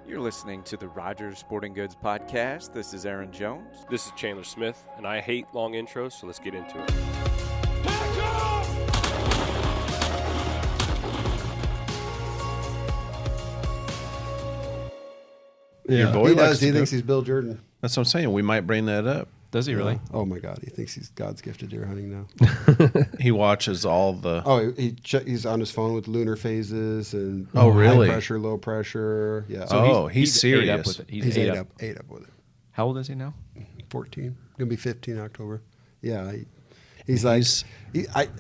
You're listening to the Rogers Sporting Goods Podcast. This is Aaron Jones. This is Chandler Smith, and I hate long intros, so let's get into it. Yeah. Your boy He likes does. to He go- thinks he's Bill Jordan. That's what I'm saying. We might bring that up. Does he really? Oh my God, he thinks he's God's gift to deer hunting now. He watches all the. Oh, he's on his phone with lunar phases and Oh, really? high pressure, low pressure. Yeah. So he's ate up serious. with it. he's ate up with it. How old is he now? 14. Gonna be 15 October. Yeah. He's like,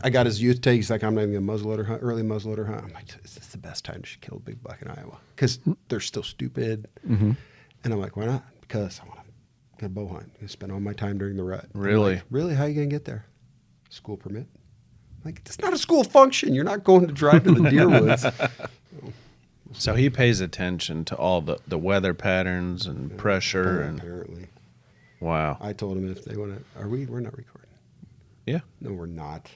I got his youth take. He's like, I'm not even gonna muzzleloader hunt, early muzzleloader hunt. I'm like, is this the best time to kill a big buck in Iowa? Because they're still stupid. Mm-hmm. And I'm like, why not? Because I want to get a bow hunt. I spend all my time during the rut. I'm Really? like, really? How are you gonna get there? School permit? Like, it's not a school function. You're not going to drive to the deer woods. So he pays attention to all the weather patterns and pressure and. Apparently. Wow. I told him if they want to, we're not recording. Yeah. No, we're not.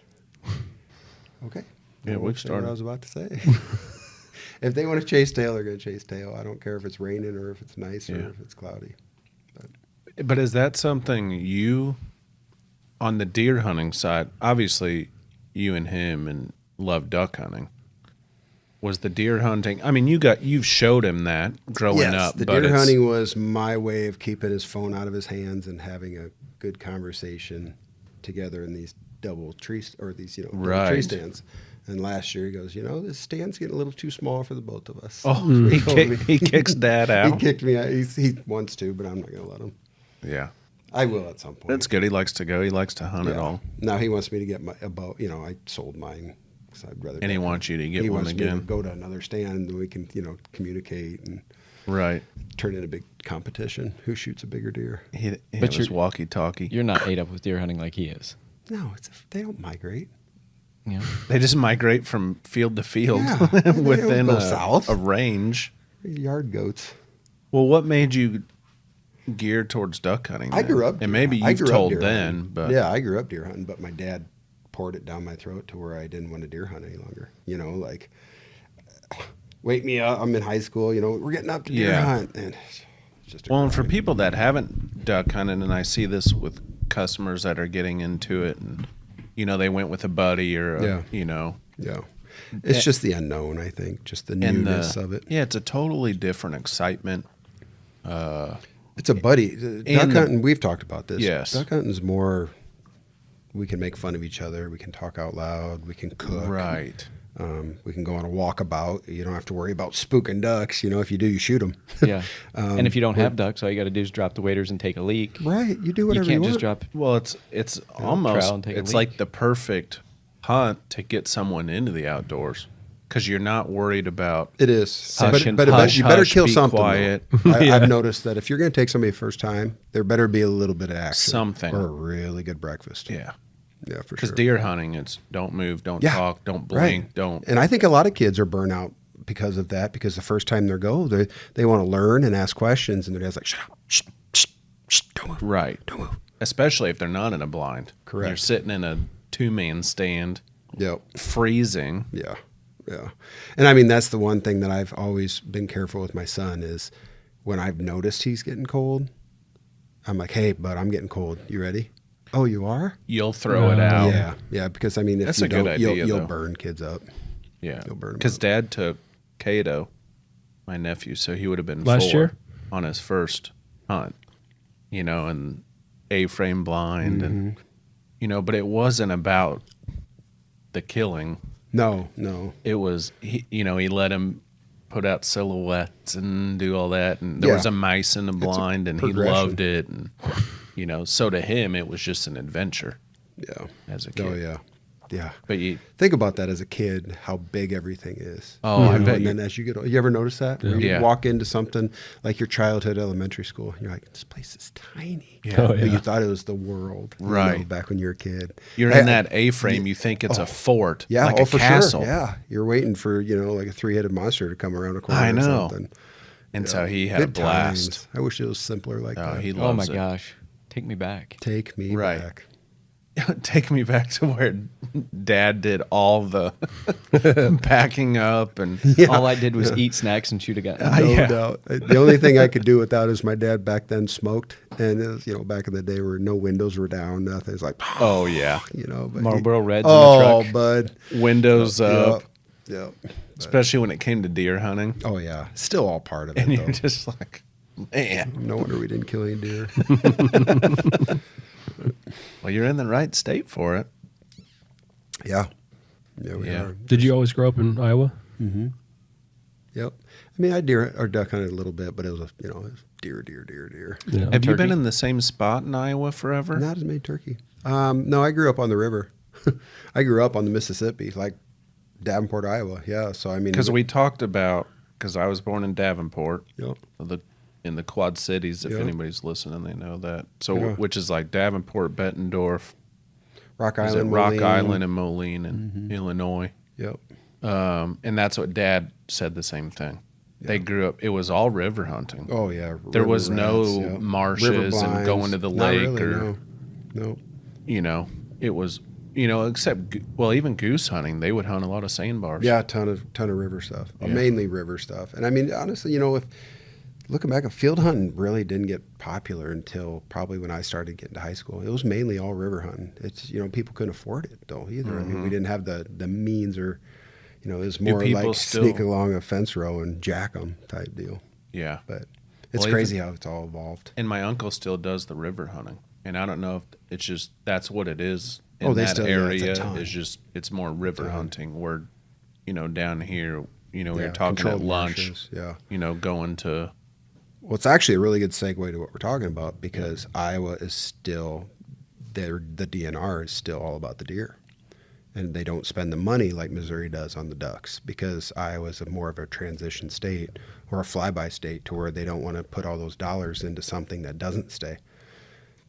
Okay. Yeah, I we've won't say what started. I was about to say. If they want to chase tail, they're going to chase tail. I don't care if it's raining or if it's nice or Yeah. if it's cloudy. But is that something you, on the deer hunting side, obviously you and him and love duck hunting. Was the deer hunting? I mean, you've showed him that growing up. The but deer it's- hunting was my way of keeping his phone out of his hands and having a good conversation together in these double trees or these double tree Right. stands. And last year he goes, this stand's getting a little too small for the both of us. Oh, He told me. he kicks dad out. He kicked me out. He wants to, but I'm not going to let him. Yeah, I will at some point. that's good. He likes to go. He likes to hunt it all, Now he wants me to get a bow. I sold mine because I'd rather. and he wants you to get he one wants me to again. go to another stand and we can communicate and Right. turn in a big competition. Who shoots a bigger deer? He But his you're- walkie-talkie. You're not ate up with deer hunting like he is. No, they don't migrate. Yeah. They just migrate from field to field Yeah, they don't within go south. a range. They're yard goats. Well, what made you gear towards duck hunting? I then? grew up. and maybe I you've grew up told deer then, hunting. but yeah, I grew up deer hunting, but my dad poured it down my throat to where I didn't want to deer hunt any longer. Like, wake me up. I'm in high school. We're getting up to deer Yeah. hunt, and it's just a well, and for grind. people that haven't duck hunted, and I see this with customers that are getting into it, and they went with a buddy or Yeah. Yeah. It's just the unknown, I think, just the and newness of it. Yeah, it's a totally different excitement. It's a buddy. Duck and hunting, we've talked about this. Yes. Duck hunting's more, we can make fun of each other. We can talk out loud. We can cook. Right. We can go on a walkabout. You don't have to worry about spooking ducks. If you do, you shoot them. Yeah. And if you don't have ducks, all you got to do is drop the waders and take a leak. Right. You do You whatever you, can't want. just drop. Well, it's almost trowel and take a it's leak. like the perfect hunt to get someone into the outdoors because you're not worried about. It is. Hush and but hush, you better hush, kill be something. though. quiet. I've noticed that if you're going to take somebody first time, there better be a little bit of action. Something. Or a really good breakfast. Yeah, Yeah, for because sure. deer hunting, it's don't move, don't Yeah. talk, don't blink, Right. don't. And I think a lot of kids are burnt out because of that, because the first time they go, they want to learn and ask questions, and their dad's like, shut up, shh, shh, shh, don't move, Right. don't move. Especially if they're not in a blind. Correct. You're sitting in a 2-man stand, Yep. freezing. Yeah. Yeah. And I mean, that's the one thing that I've always been careful with my son is when I've noticed he's getting cold, I'm like, hey, bud, I'm getting cold. You ready? Oh, you are? You'll throw it out. Yeah. Yeah. Because I mean, if That's you a good don't, idea, you'll though. burn kids up. Yeah. You'll burn 'em Because up. Dad took Cato, my nephew, so he would have been Last 4 year? on his first hunt, and A-frame blind, Mm-hmm. and but it wasn't about the killing. No. It was he let him put out silhouettes and do all that, and there Yeah. was a mice in the blind, and he progression. loved it, and so to him it was just an adventure Yeah. as a kid. Oh, yeah. Yeah. But you, Think about that as a kid, how big everything is. Oh, I bet And you- then as you get older, you ever notice that? Where Yeah. you walk into something like your childhood elementary school, and you're like, this place is tiny. Yeah. Oh, But yeah. you thought it was the world. Right. Back when you were a kid. you're Hey, in that A-frame, you think it's a fort, Yeah. like a for castle. sure. Yeah. You're waiting for, like a 3-headed monster to come around a corner I or know. something. And so he had a Good blast. times. I wish it was simpler like Oh, that. he Oh my loves it. gosh. Take me back. Take me Right. back. take me back to where Dad did all the packing up, and All I did was eat snacks and shoot a gun. No doubt. The only thing I could do with that is my dad back then smoked, and it was, back in the day where no windows were down, nothing. It's like, oh yeah, but Marlboro Reds oh, in the truck. bud, windows up, yep. especially when it came to deer hunting, Oh yeah, still all part of it. and though. you're just like, man, No wonder we didn't kill any deer. well, you're in the right state for it. Yeah, we Yeah. are. Did you always grow up in Iowa? Yep. I mean, I deer or duck hunted a little bit, but it was it was deer. Yeah. Have you been Turkey? in the same spot in Iowa forever? Not as many turkey. No, I grew up on the river. I grew up on the Mississippi, like Davenport, Iowa. Yeah, so I mean, Because we talked about, because I was born in Davenport, Yep. in the Quad Cities. If Yep. anybody's listening, they know that. So, Yeah. which is like Davenport, Bettendorf, Rock is it Island, Rock Moline. Island, and Moline, in Illinois. Yep. And that's what Dad said the same thing. They grew up. It was all river hunting. Oh yeah. There river was no rats, yep. marshes River and blinds. going to the Not lake really, or no. it was except even goose hunting. They would hunt a lot of sandbars. Yeah, a ton of river stuff. Yeah. Mainly river stuff. And I mean, honestly, if looking back, field hunting really didn't get popular until probably when I started getting to high school. It was mainly all river hunting. It's people couldn't afford it though either. I mean, we didn't have the means, or it was more people like still- sneak along a fence row and jack them type deal. Yeah. But it's Well, crazy how it's all evolved. And my uncle still does the river hunting, and I don't know if it's just that's what it is in Oh, they that still- yeah, it's a area. ton. Is just it's more river Ton. hunting. Where, down here, we were Yeah, talking at controlled lunch. marshes, yeah. Going to Well, it's actually a really good segue to what we're talking about, because Iowa is still the DNR is still all about the deer, and they don't spend the money like Missouri does on the ducks, because Iowa is more of a transition state or a flyby state to where they don't want to put all those dollars into something that doesn't stay.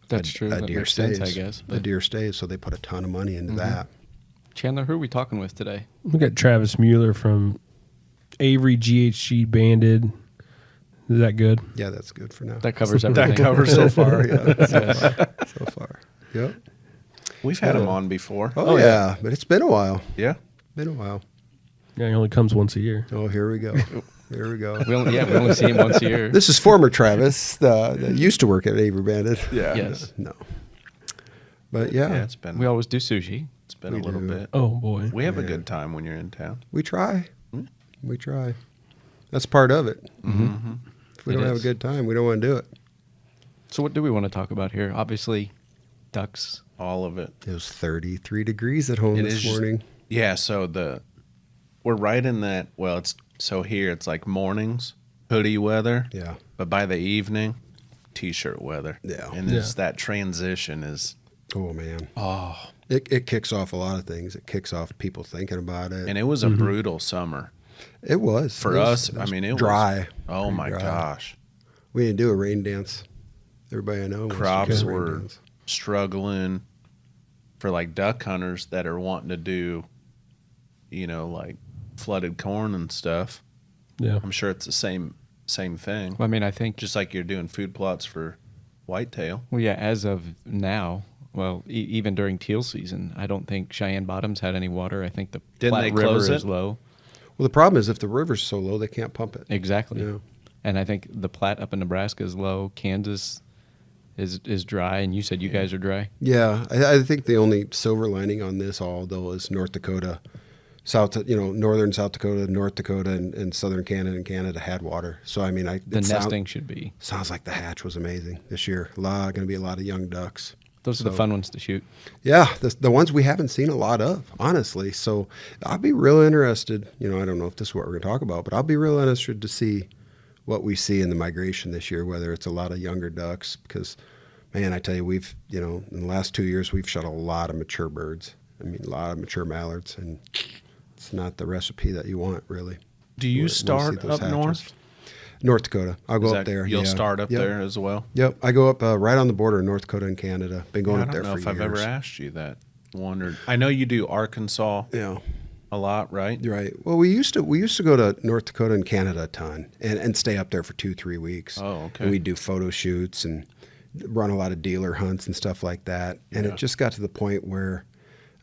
That's true. A That deer makes stays. sense, I guess. A But deer stays, so they put a ton of money into that. Chandler, who are we talking with today? We got Travis Mueller from Avery, GHG banded. Is that good? Yeah, that's good for now. That covers everything. that covers so it. far, yeah. So far. Yep. We've had him on before. Oh, yeah, but it's been a while. Yeah. Been a while. Yeah, he only comes once a year. Oh, here we go. Here we go. We only see him once a year. This is former Travis that used to work at Avery Bandit. Yeah. Yes. No. But yeah, Yeah. It's been We always do sushi. it's been a we little do. bit. Oh boy. We have a good time when you're in town. we try. We try. That's part of it. Mm-hmm. If we It don't have a is. good time, we don't want to do it. So what do we want to talk about here? Obviously, ducks. All of it. It was 33 degrees at home It this is just- morning. Yeah, so we're right in that. Well, it's like mornings, hoodie weather. Yeah. But by the evening, t-shirt weather. Yeah. And it's that transition is Oh, man. It kicks off a lot of things. It kicks off people thinking about it. and it was a brutal summer it was. for It was- us. it I was mean, it dry. was Oh Pretty my dry. gosh. We didn't do a rain dance. Everybody I know wants to Crops do a rain were dance. struggling for like duck hunters that are wanting to do like flooded corn and stuff. Yeah. I'm sure it's the same thing. Well, I mean, I think Just like you're doing food plots for whitetail. Well, yeah, as of now, even during teal season, I don't think Cheyenne Bottoms had any water. I think the Didn't Platte they River close is it? low. Well, the problem is if the river's so low, they can't pump it. Exactly. Yeah. And I think the Platte up in Nebraska is low. Kansas is dry, and you said you guys are dry. Yeah, I think the only silver lining on this all, though, is North Dakota, northern South Dakota, North Dakota, and southern Canada and Canada had water. So, I mean, The nesting should be. sounds like the hatch was amazing this year. Going to be a lot of young ducks. Those are the fun ones to shoot. Yeah, the ones we haven't seen a lot of, honestly. So I'll be real interested. I don't know if this is what we're going to talk about, but I'll be real interested to see what we see in the migration this year, whether it's a lot of younger ducks, because, man, I tell you, we've, in the last 2 years, we've shot a lot of mature birds. I mean, a lot of mature mallards, and it's not the recipe that you want, really. Do you We'll see start those up hatches. north? North Dakota. I'll go Is up that- there. You'll yeah. start up Yep. there as well? Yep. I go up right on the border of North Dakota and Canada. Been going I up don't there know for if years. I've ever asked you that. Wondered. I know you do Arkansas Yeah. a lot, right? You're right. Well, we used to go to North Dakota and Canada a ton and stay up there for 2-3 weeks. Oh, okay. And we'd do photo shoots and run a lot of dealer hunts and stuff like that. And it just got to the point where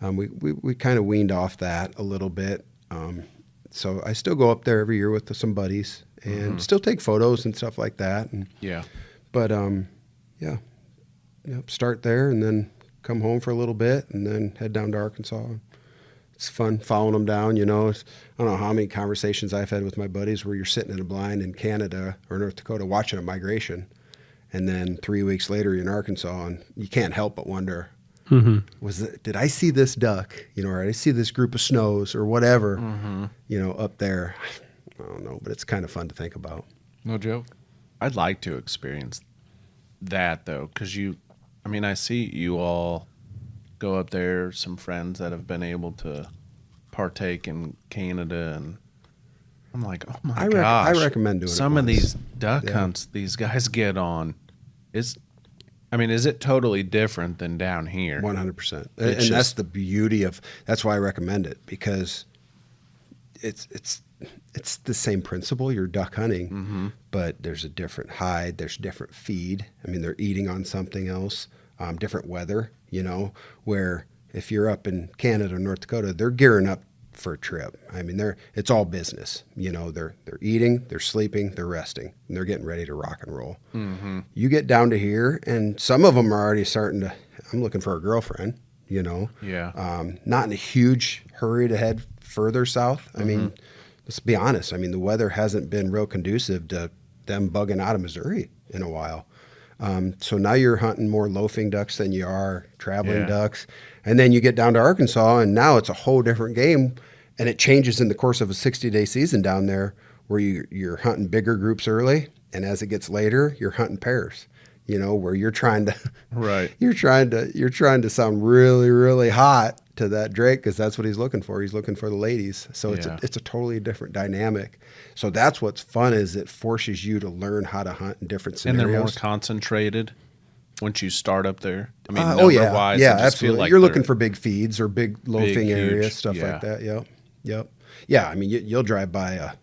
we kind of weaned off that a little bit. So I still go up there every year with some buddies and still take photos and stuff like that. And, but start there and then come home for a little bit and then head down to Arkansas. It's fun following them down. I don't know how many conversations I've had with my buddies where you're sitting in a blind in Canada or North Dakota watching a migration, and then 3 weeks later you're in Arkansas, and you can't help but wonder, did I see this duck? Or did I see this group of snows or whatever? Up there. I don't know, but it's kind of fun to think about. No joke. I'd like to experience that though, because I see you all go up there, some friends that have been able to partake in Canada, and I'm like, oh my gosh. I recommend doing some it of once. these duck hunts these guys get on. Is it totally different than down here? 100%. And that's the beauty that's why I recommend it, because it's the same principle. You're duck hunting, but there's a different hide, there's different feed. They're eating on something else, different weather, where if you're up in Canada or North Dakota, they're gearing up for a trip. It's all business. They're eating, they're sleeping, they're resting, and they're getting ready to rock and roll. You get down to here, and some of them are already starting to, I'm looking for a girlfriend, not in a huge hurry to head further south. Let's be honest. The weather hasn't been real conducive to them bugging out of Missouri in a while. So now you're hunting more loafing ducks than you are traveling ducks. And then you get down to Arkansas, and now it's a whole different game. And it changes in the course of a 60-day season down there, where you're hunting bigger groups early. And as it gets later, you're hunting pairs, where you're trying to, you're trying to sound really, really hot to that Drake, because that's what he's looking for. He's looking for the ladies. So it's a totally different dynamic. So that's what's fun, is it forces you to learn how to hunt in different scenarios. And they're more concentrated once you start up there. Number-wise, yeah, absolutely. Like you're looking for big feeds or big loafing areas, huge, stuff like that. Yep. Yeah, you'll drive by a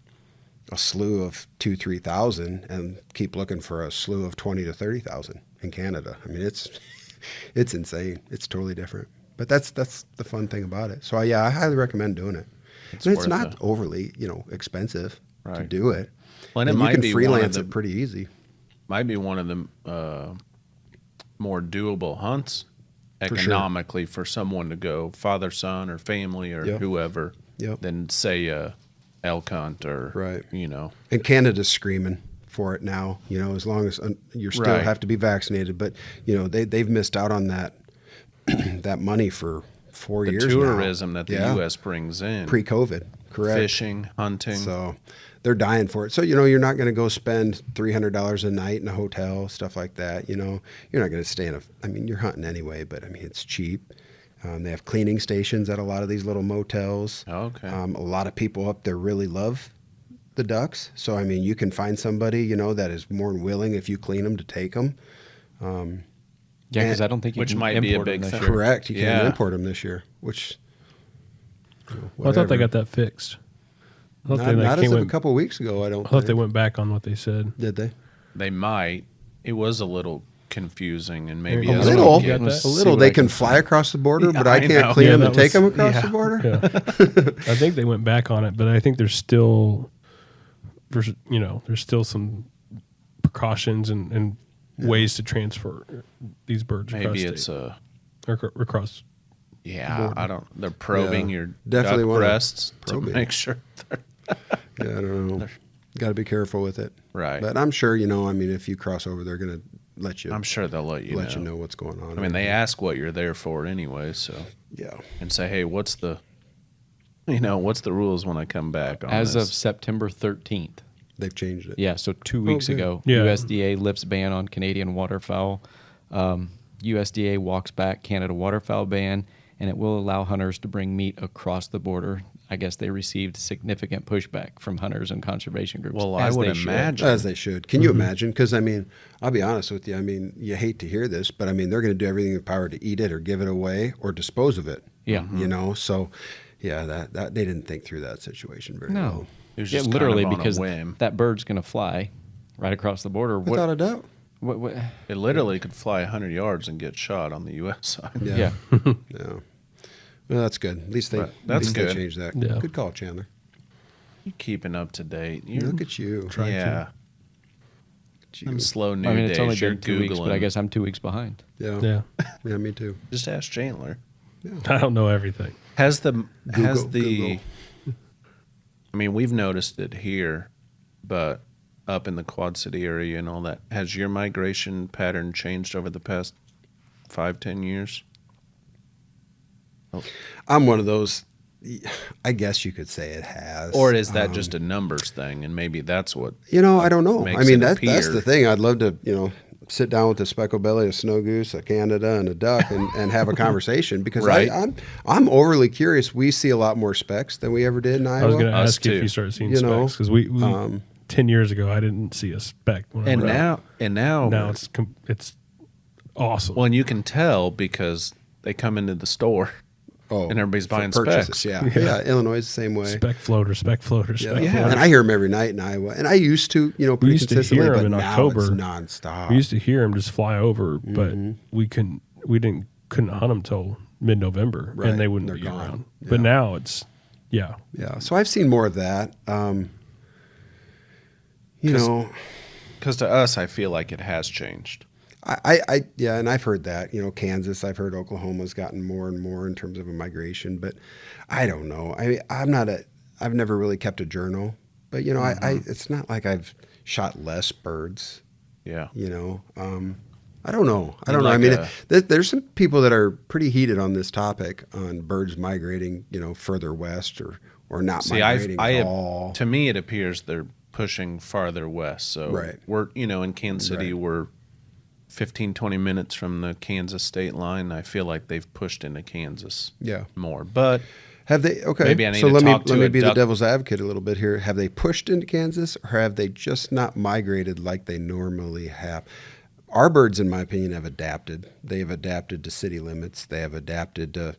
slew of 2,000-3,000 and keep looking for a slew of 20,000 to 30,000 in Canada. It's insane. It's totally different. But that's the fun thing about it. So I highly recommend doing it. It's not overly, expensive to do it. Well, and you might can be freelance it pretty easy. Might be one of the more doable hunts economically for someone to go father, son, or family or whoever than say elk hunt or And Canada's screaming for it now. As long as you still have to be vaccinated, but they've missed out on that. That money for 4 years now. The tourism that the U.S. brings in. Pre-COVID, correct. Fishing, hunting. So they're dying for it. So, you're not going to go spend $300 a night in a hotel, stuff like that. You're not going to stay in you're hunting anyway, but it's cheap. They have cleaning stations at a lot of these little motels. Okay. A lot of people up there really love the ducks. So, you can find somebody, that is more than willing, if you clean them, to take them. Yeah, because I don't think you which can might be a big them this thing. year. Correct. You can't import them this year, which... Well, I thought they got that fixed. Not as of a couple of weeks ago, I don't thought they went back on what they said. Did they? They might. It was a little confusing, and maybe A as little. we get- You got that? A little. They can fly across the border, but I I can't know. clean Yeah, them that and take was- them across yeah. the border. Yeah. I think they went back on it, but I think there's still, there's still some precautions and ways to transfer these birds maybe across it's state, a or across. I don't. They're probing Yeah. your Definitely duck wanna breasts to probe it. make sure. Yeah, I don't know. Got to be careful with it. Right. But I'm sure if you cross over, they're going to let you. I'm sure they'll let you know. what's going on. They ask what you're there for anyway, so Yeah. and say, hey, what's the rules when I come back on As of this? September 13th. They've changed it. Yeah, so 2 weeks good. ago, Yeah. USDA lifts ban on Canadian waterfowl. USDA walks back Canada waterfowl ban, and it will allow hunters to bring meat across the border. I guess they received significant pushback from hunters and conservation groups. Well, I as would they should. imagine. As they should. Can you imagine? Because, I'll be honest with you. You hate to hear this, but, they're going to do everything in their power to eat it or give it away or dispose of it. Yeah. So, yeah, that they didn't think through that situation very well. No. It was Yeah, just literally kind of on because a whim. that bird's going to fly right across the border. Without a doubt. What? It literally could fly 100 yards and get shot on the U.S. side. Yeah. Yeah. Well, that's good. At least they, Right. That's at least they good. changed that. Yeah. Good call, Chandler. You keeping up to date. You're, Look at you. yeah. At I'm you. slow news I mean, it's days. only You're been 2 weeks, but I Googling. guess I'm 2 weeks behind. Yeah. Yeah. Yeah, me too. Just ask Chandler. I don't know everything. Has Google. I mean, we've noticed it here, but up in the Quad City area and all that, has your migration pattern changed over the past 5-10 years? I'm one of those. I guess you could say it has. Or is that just a numbers thing, and maybe that's what? I don't know. makes I mean, it that's appear? the thing. I'd love to, sit down with a speckled belly, a snow goose, a Canada, and a duck, and have a conversation because Right. I'm overly curious. We see a lot more specks than we ever did in Iowa. I was going to Us ask you too. if you started seeing You know, specs because we 10 years ago I didn't see a speck. When I And went out. now, it's awesome. well, and you can tell because they come into the store. Oh, And everybody's for buying purchases, specs. Yeah. Yeah, Illinois is the same way. spec floater, spec floater, Yeah. spec Yeah. floater. And I hear them every night in Iowa. And I used to, pretty We used to consistently, hear but them in now October. it's nonstop. We used to hear them just fly over, but we couldn't hunt them till mid-November, Right. and they wouldn't They're be gone. around. Yeah. But now it's yeah. So I've seen more of that. Because to us, I feel like it has changed. And I've heard that, Kansas, I've heard Oklahoma's gotten more and more in terms of a migration, but I don't know. I mean, I've never really kept a journal, but it's not like I've shot less birds, Yeah. I don't know. I You'd don't know. like I mean, a- there's some people that are pretty heated on this topic on birds migrating, further west or not See, migrating I at all. to me, it appears they're pushing farther west. So Right. we're, in Kansas City, Right. we're 15, 20 minutes from the Kansas state line. I feel like they've pushed into Kansas Yeah. more. But Have they? Okay. Maybe I need so to let talk to me a be the duck- devil's advocate a little bit here. Have they pushed into Kansas, or have they just not migrated like they normally have? Our birds, in my opinion, have adapted. They have adapted to city limits. They have adapted to,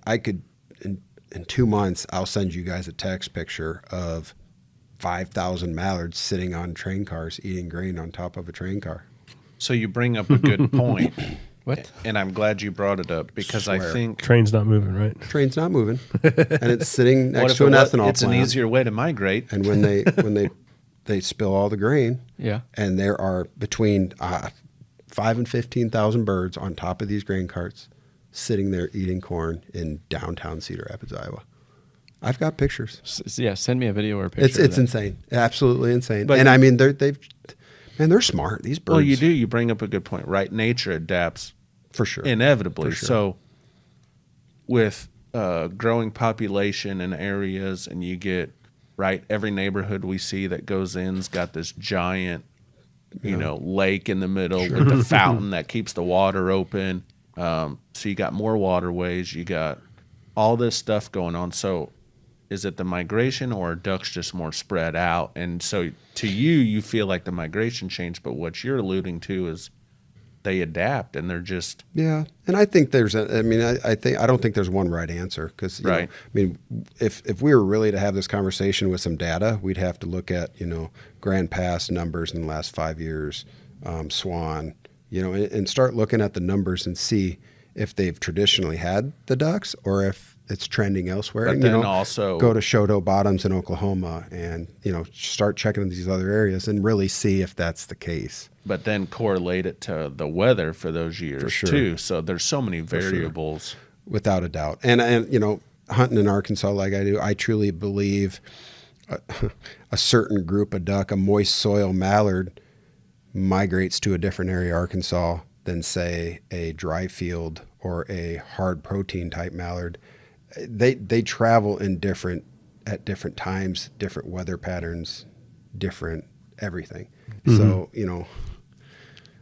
I could in 2 months, I'll send you guys a text picture of 5,000 mallards sitting on train cars eating grain on top of a train car. so you bring up a good point. What? And I'm glad you brought it up because I Swear. think Train's not moving, right? Train's not moving, and it's sitting what next if to an it was- ethanol it's an plant. easier way to migrate. And when they spill all the grain, Yeah. and there are between 5 and 15,000 birds on top of these grain carts sitting there eating corn in downtown Cedar Rapids, Iowa. I've got pictures. Yeah, send me a video or a picture. It's of that. insane, absolutely insane. But- And I mean, they're smart. These birds, Well, you do. You bring up a good point, right? Nature adapts for sure. inevitably. For sure. So with growing population in areas, and you get every neighborhood we see that goes in's got this giant lake in the middle with the fountain that keeps the water open. So you got more waterways, you got all this stuff going on. So is it the migration, or are ducks just more spread out? And so to you feel like the migration changed, but what you're alluding to is they adapt, and they're just Yeah, and I think I don't think there's one right answer because Right. If we were really to have this conversation with some data, we'd have to look at Grand Pass numbers in the last 5 years, Swan, and start looking at the numbers and see if they've traditionally had the ducks or if it's trending elsewhere. But And, then also- go to Shoto Bottoms in Oklahoma and start checking these other areas and really see if that's the case. but then correlate it to the weather for those years For sure. too. So there's so many variables. Without a doubt. And hunting in Arkansas like I do, I truly believe a certain group of duck, a moist soil mallard, migrates to a different area of Arkansas than, say, a dry field or a hard protein type mallard. They travel at different times, different weather patterns, different everything. So,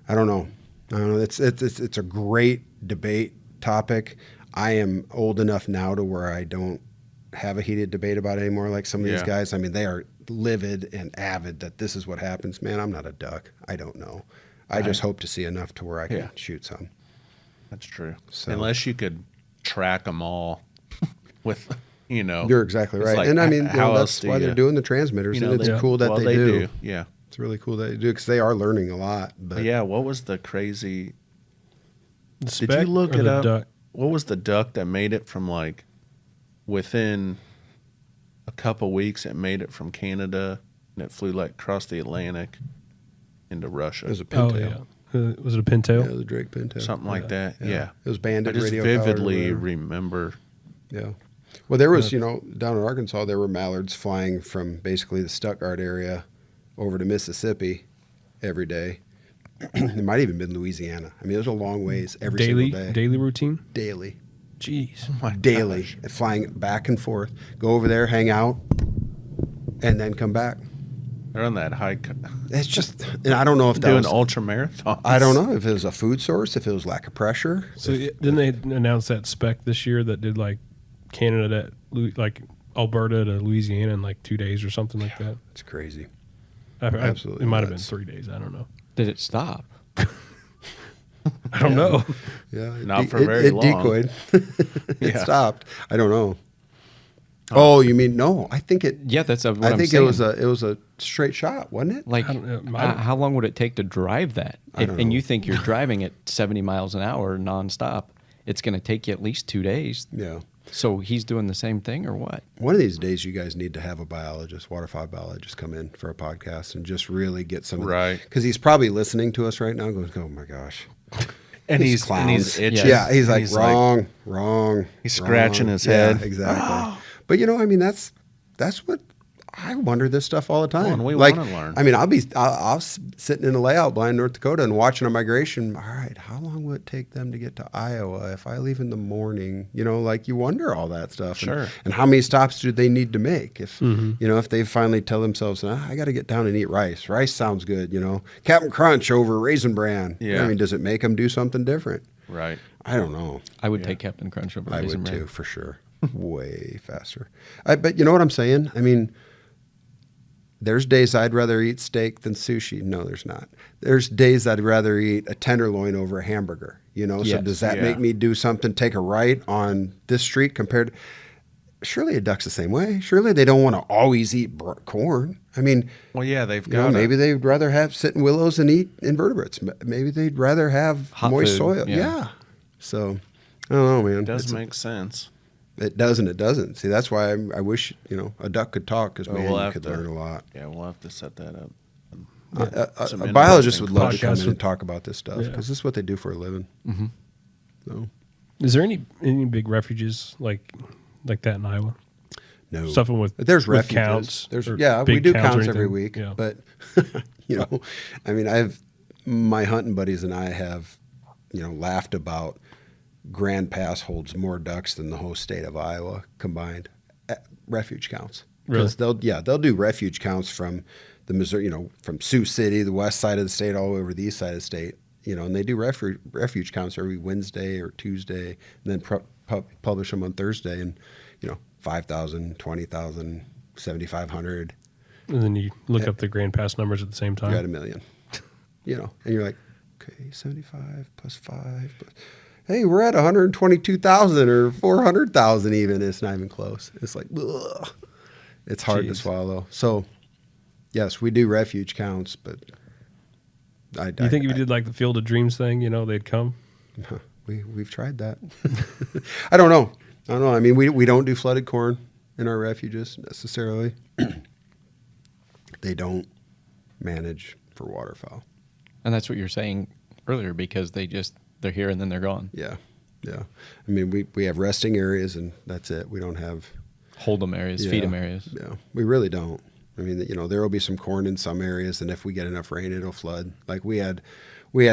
I don't know. It's a great debate topic. I am old enough now to where I don't have a heated debate about it anymore. Like some of these Yeah. guys, I mean, they are livid and avid that this is what happens. Man, I'm not a duck. I don't know. I just hope to see enough to where I can Yeah. shoot some. That's true. So- Unless you could track them all with, You're exactly it's right. like, and I mean, how else that's do why you- they're doing the transmitters, and it's they- cool that well, they do. Yeah. It's really cool that you do because they are learning a lot. But yeah, what was the crazy? The Did speck you look or it the up? duck? What was the duck that made it from like within a couple weeks? It made it from Canada and it flew like across the Atlantic into Russia. it was a Oh pintail. yeah, was it a pintail? Yeah, the Drake pintail. Something like that. Yeah. It was I banded just radio. powered or vividly whatever. remember. Yeah. Well, there was, down in Arkansas, there were mallards flying from basically the Stuttgart area over to Mississippi every day. It might even been Louisiana. I mean, it was a long ways every single day. Daily routine. Daily. Jeez. Daily. Flying back and forth. Go over there, hang out, and then come back. They're on that high. It's just, and I don't know if that Doing was, ultra marathons. I don't know if it was a food source, if it was lack of pressure. So didn't they announce that spec this year that did like Canada to like Alberta to Louisiana in like 2 days or something like that? It's crazy. It Absolutely might have been nuts. 3 days. I don't know. Did it stop? I don't know. Yeah, Not for very it long. decoyed. It Yeah. stopped. I don't know. Oh, you mean no? I think it. Yeah, that's what I I'm think saying. it was a straight shot, wasn't it? Like, I don't know. how long would it take to drive that? I don't know. And you think you're driving at 70 miles an hour nonstop, it's going to take you at least 2 days. Yeah. So he's doing the same thing or what? One of these days, you guys need to have a biologist, waterfowl biologist, come in for a podcast and just really get some. Right. Because he's probably listening to us right now, going, "Oh my gosh." And These he's itching. Yeah, he's like He's wrong. He's scratching his Yeah, head. exactly. But I mean, that's what I wonder this stuff all the time. Well, and we like, wanna learn. I mean, I'll sitting in a layout blind North Dakota and watching a migration. All right, how long will it take them to get to Iowa if I leave in the morning? Like you wonder all that stuff. Sure. And how many stops do they need to make? If if they finally tell themselves, I got to get down and eat rice. Rice sounds good. Captain Crunch over Raisin Bran. Yeah. I mean, does it make them do something different? Right. I don't know. I would take Captain Crunch over I Raisin would Bran. too, for sure. Way faster. But you know what I'm saying? I mean, there's days I'd rather eat steak than sushi. No, there's not. There's days I'd rather eat a tenderloin over a hamburger. So Yes. does that Yeah. make me do something, take a right on this street compared? Surely a duck's the same way. Surely they don't want to always eat corn. I mean, Well, yeah, they've got maybe they'd rather have sit in willows and eat invertebrates. Maybe they'd rather have Hot moist food, soil. yeah. Yeah. So I don't know, man. It does It's- make sense. It does and it doesn't. See, that's why I wish a duck could talk because Well, man, we'll you have could to- learn a lot. Yeah, we'll have to set that up. A Some biologist interesting would love to come podcasts in with- and talk about this stuff Yeah. because this is what they do for a living. Mm-hmm. So Is there any big refuges like that in Iowa? no Stuff with There's with refuges. counts. There's or we big do counts or counts every anything? week, Yeah. but I mean, my hunting buddies and I have laughed about Grand Pass holds more ducks than the whole state of Iowa combined. Refuge counts. Really? Because they'll do refuge counts from the Missouri, from Sioux City, the west side of the state, all over the east side of the state, and they do refuge counts every Wednesday or Tuesday, and then publish them on Thursday, and 5,000, 20,000, 7,500, And then you look up the Grand Pass numbers at the same you got time. $1 million, and you're like, okay, 75 plus 5, hey, we're at 122,000 or 400,000 even. It's not even close. It's like, ugh. It's hard to Jeez. swallow. So, yes, we do refuge counts, but Do you think if you did like the Field of Dreams thing, they'd come? we've tried that. I don't know. I mean, we don't do flooded corn in our refuges necessarily. They don't manage for waterfowl. And that's what you're saying earlier because they're here and then they're gone. Yeah. I mean, we have resting areas and that's it. We don't have Hold them areas, feed them areas. Yeah, we really don't. I mean, there will be some corn in some areas, and if we get enough rain, it'll flood. Like we had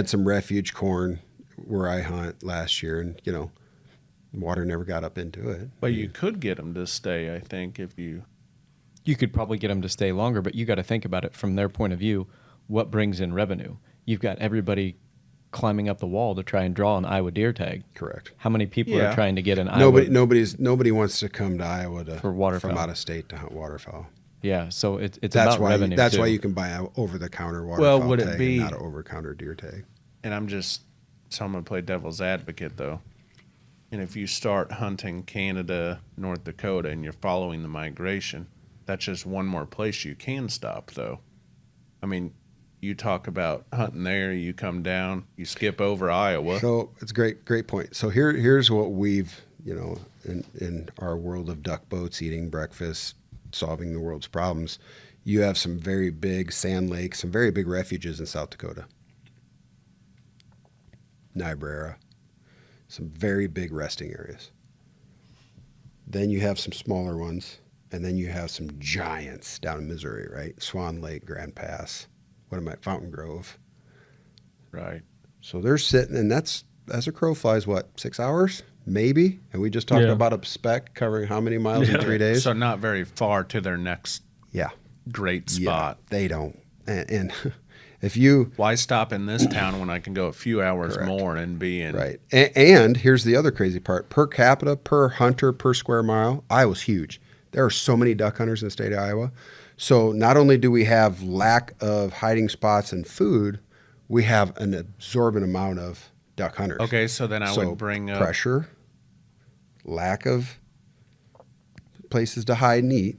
some refuge corn where I hunt last year, and water never got up into it. But you could get them to stay, I think, if you. You could probably get them to stay longer, but you got to think about it from their point of view. What brings in revenue? You've got everybody climbing up the wall to try and draw an Iowa deer tag. Correct. How many people Yeah. are trying to get an Iowa? Nobody wants to come to Iowa For waterfowl. from out of state to hunt waterfowl. Yeah, so it's That's about why revenue. that's too. why you can buy an over-the-counter waterfowl would it tag be- and not an over-the-counter deer tag. And I'm just. So I'm going to play devil's advocate, though. And if you start hunting Canada, North Dakota, and you're following the migration, that's just one more place you can stop, though. I mean, you talk about hunting there, you come down, you skip over Iowa. So it's great point. So here's what we've, in our world of duck boats, eating breakfast, solving the world's problems, you have some very big sand lakes, some very big refuges in South Dakota. Niobrara, some very big resting areas. Then you have some smaller ones, and then you have some giants down in Missouri, right? Swan Lake, Grand Pass, Fountain Grove. Right. So they're sitting, and that's, as a crow flies, 6 hours? Maybe? And we just talked about a spec covering how many miles in 3 days? So not very far to their next great spot. Yeah, they don't. And if you... Why stop in this town when I can go a few hours more and be in... Right. And here's the other crazy part. Per capita, per hunter, per square mile, Iowa's huge. There are so many duck hunters in the state of Iowa. So not only do we have lack of hiding spots and food, we have an absorbent amount of duck hunters. Okay, so then I would bring up... pressure, lack of places to hide and eat,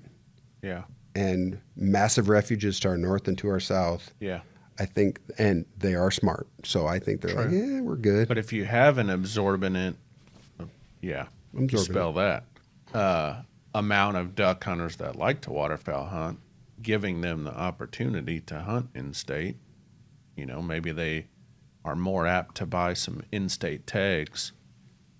and massive refuges to our north and to our south. Yeah. I think, and they are smart. So I think they're like, yeah, we're good. But if you have an absorbent, spell that, amount of duck hunters that like to waterfowl hunt, giving them the opportunity to hunt in-state, maybe they are more apt to buy some in-state tags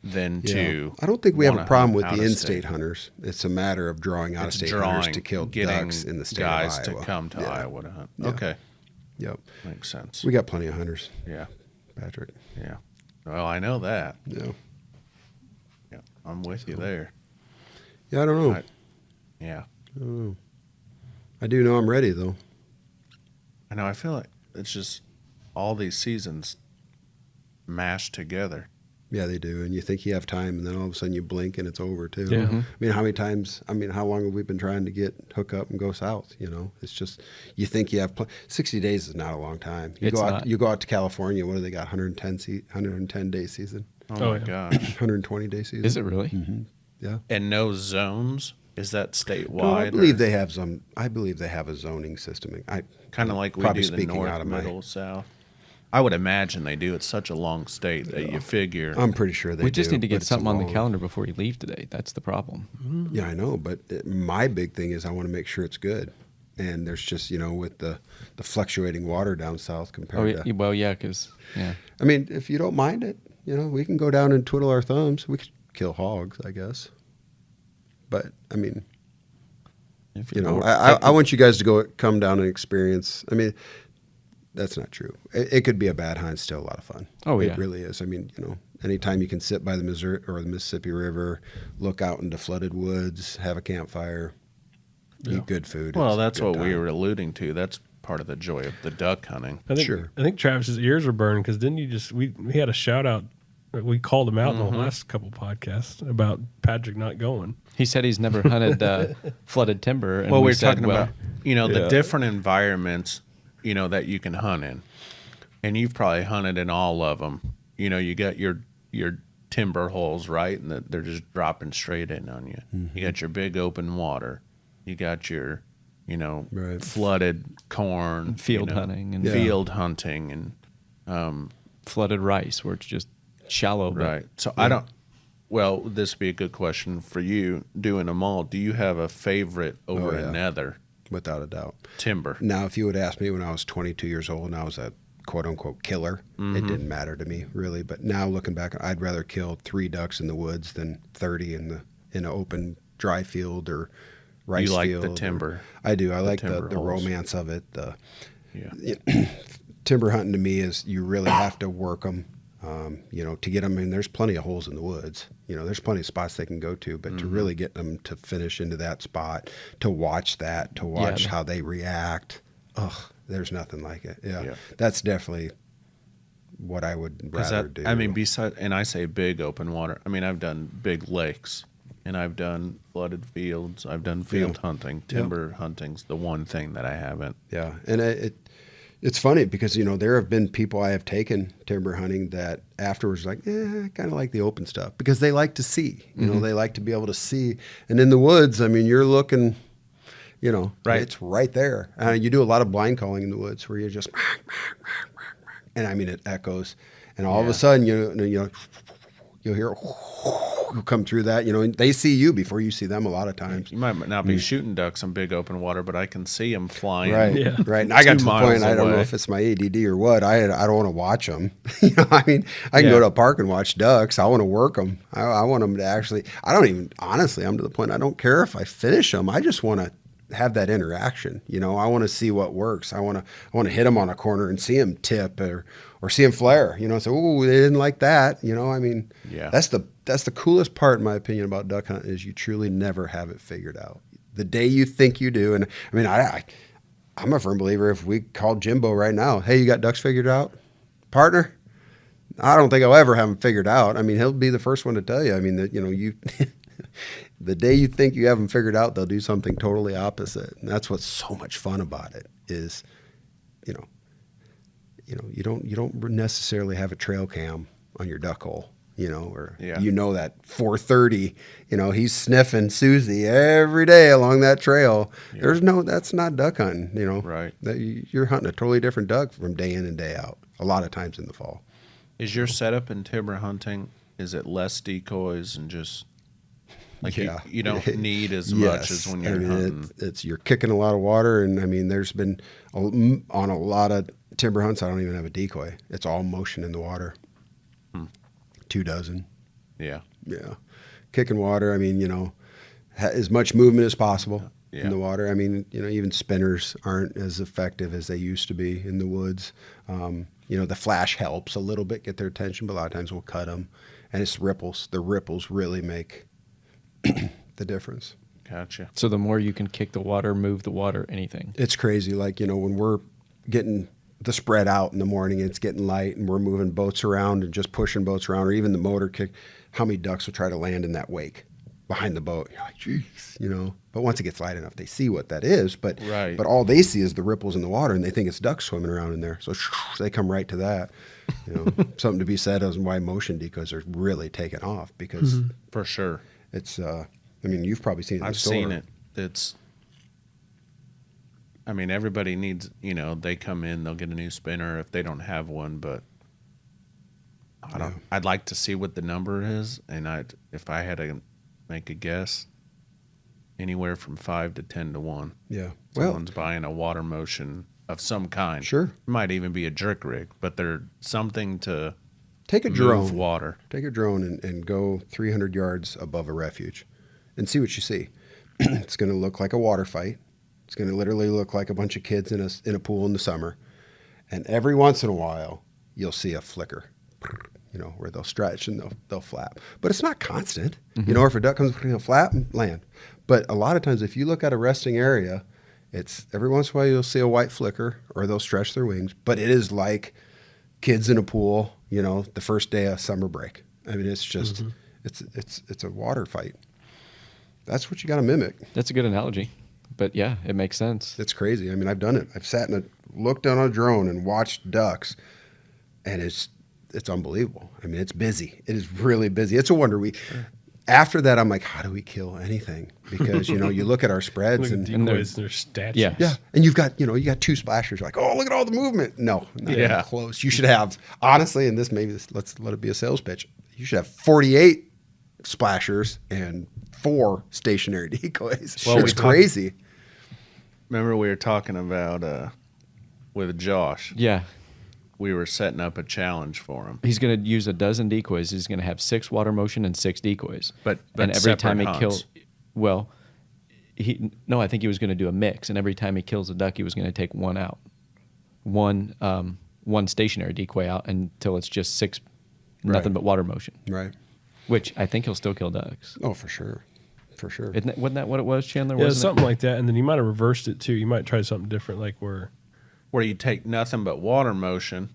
than to... I don't think we have a problem with the in-state hunters. It's a matter of drawing out-of-state hunters to kill ducks in the state of Iowa. Guys to come to Iowa to hunt. Okay. Yep. Makes sense. We got plenty of hunters. Yeah. Patrick. Yeah. Well, I know that. Yeah. Yeah. I'm with you there. Yeah, I don't know. I do know I'm ready, though. I know. I feel like it's just all these seasons mashed together. Yeah, they do. And you think you have time, and then all of a sudden you blink and it's over, too. Yeah. I mean, how many times, how long have we been trying to hook up and go south, It's just, you think you have, 60 days is not a long time. You go out to California, what do they got, 110-day season? Oh, my gosh. 120-day season. Is it really? Mm-hmm. Yeah. And no zones? Is that statewide? No, I believe they have some. I believe they have a zoning system. Kind of like we do the north, middle, south. I would imagine they do. It's such a long state that you figure. I'm pretty sure they do. We just need to get something on the calendar before you leave today. That's the problem. Yeah, I know. But my big thing is I want to make sure it's good. And there's just, with the fluctuating water down south compared to. Well, yeah, because, I mean, if you don't mind it, we can go down and twiddle our thumbs. We could kill hogs, I guess. But, I mean, I want you guys to come down and experience. I mean, that's not true. It could be a bad hunt, still a lot of fun. Oh, yeah. It really is. I mean, anytime you can sit by the Missouri or the Mississippi River, look out into flooded woods, have a campfire, eat good food. Well, that's what we were alluding to. That's part of the joy of the duck hunting. I think Travis's ears were burned because didn't you just we had a shout out. We called him out in the last couple podcasts about Patrick not going. he said he's never hunted flooded timber. And well, we're talking about the different environments that you can hunt in, and you've probably hunted in all of them. You got your timber holes, right, and they're just dropping straight in on you. Mm-hmm. You got your big open water. You got your right. flooded corn, field hunting and field hunting and flooded rice where it's just shallow. Right. So I don't. Well, this would be a good question for you. Doing them all, do you have a favorite over another? Without a doubt. Timber. Now, if you would ask me when I was 22 years old and I was a quote-unquote killer, it didn't matter to me, really. But now, looking back, I'd rather kill 3 ducks in the woods than 30 in an open dry field or rice field. You like the timber. I do. I like the romance of it. Timber hunting to me is you really have to work them. To get them in, there's plenty of holes in the woods. There's plenty of spots they can go to, but to really get them to finish into that spot, to watch how they react, there's nothing like it. Yeah. That's definitely what I would rather do. I mean, and I say big open water. I mean, I've done big lakes, and I've done flooded fields. I've done field hunting. Timber hunting's the one thing that I haven't. Yeah, and it's funny because, there have been people I have taken timber hunting that afterwards I kind of like the open stuff because they like to see, they like to be able to see. And in the woods, I mean, you're looking, You know, Right. It's right there. You do a lot of blind calling in the woods where you just, and I mean it echoes, and all of a sudden you'll hear come through that. You know, and they see you before you see them a lot of times. You might not be shooting ducks in big open water, but I can see them flying. Right, Yeah. right. And I got to the miles point, I don't know away. if it's my ADD or what. I don't want to watch them. You know, I mean, I can go to a park and watch ducks. I want to work them. I want them to actually. I don't even honestly. I'm to the point. I don't care if I finish them. I just want to have that interaction. You know, I want to see what works. I want to hit them on a corner and see them tip or see them flare. You know, so oh, they didn't like that. You know, I mean, that's the coolest part, in my opinion, about duck hunting is you truly never have it figured out. The day you think you do, and I mean, I'm a firm believer. If we called Jimbo right now, hey, you got ducks figured out, partner? I don't think I'll ever have them figured out. I mean, he'll be the first one to tell you. I mean, that you. The day you think you have them figured out, they'll do something totally opposite, and that's what's so much fun about it. Is, you don't necessarily have a trail cam on your duck hole, you know, or that 4:30, you know, he's sniffing Susie every day along that trail. Yeah. That's not duck hunting, you know. Right. You're hunting a totally different duck from day in and day out. A lot of times in the fall. Is your setup in timber hunting? Is it less decoys and just like you don't need as much as when you're hunting? You're kicking a lot of water, and I mean, there's been on a lot of timber hunts, I don't even have a decoy. It's all motion in the water. 24. Yeah. Kicking water. I mean, you know, as much movement as possible in the water. I mean, you know, even spinners aren't as effective as they used to be in the woods. You know, the flash helps a little bit get their attention, but a lot of times we'll cut them, and it's ripples. The ripples really make the difference. Gotcha. So the more you can kick the water, move the water, anything. It's crazy. Like, you know, when we're getting the spread out in the morning, it's getting light and we're moving boats around and just pushing boats around, or even the motor kick, how many ducks will try to land in that wake behind the boat? You're like, geez, you know. But once it gets light enough, they see what that is. But all they see is the ripples in the water, and they think it's ducks swimming around in there. So they come right to that. You know, something to be said as why motion decoys are really taking off, because for sure. It's, I mean, you've probably seen it in the store. I've seen it. I mean, everybody needs, you know, they come in, they'll get a new spinner if they don't have one, but I'd like to see what the number is, and if I had to make a guess, anywhere from 5 to 10 to 1. Yeah. Someone's buying a water motion of some kind. Sure. It might even be a jerk rig, but they're something to take a move drone. Water. Take a drone and go 300 yards above a refuge and see what you see. It's going to look like a water fight. It's going to literally look like a bunch of kids in a pool in the summer. And every once in a while, you'll see a flicker, you know, where they'll stretch and they'll flap. But it's not constant. You know, if a duck comes, you know, flap and land. But a lot of times, if you look at a resting area, it's every once in a while you'll see a white flicker or they'll stretch their wings. But it is like kids in a pool, you know, the first day of summer break. I mean, it's just, it's a water fight. That's what you got to mimic. That's a good analogy. But yeah, it makes sense. It's crazy. I mean, I've done it. I've sat looked on a drone and watched ducks, and it's unbelievable. I mean, it's busy. It is really busy. It's a wonder. After that, I'm like, how do we kill anything? Because, you know, you look at our spreads and decoys, their stats. Yeah. And you've got 2 splashers. You're like, oh, look at all the movement. No, not even close. You should have, honestly, and let's let it be a sales pitch. You should have 48 splashers and 4 stationary decoys. Well, it's crazy. Remember we were talking about with Josh. Yeah. We were setting up a challenge for him. He's going to use a dozen decoys. He's going to have 6 water motion and 6 decoys. But and every time he hunts. I think he was going to do a mix. And every time he kills a duck, he was going to take one out, one stationary decoy out until it's just 6, nothing but water motion. Right. Which I think he'll still kill ducks. Oh, for sure. Wasn't that what it was, Chandler? Yeah, Wasn't something like that. And then you might have reversed it too. You might try something different, like where you take nothing but water motion.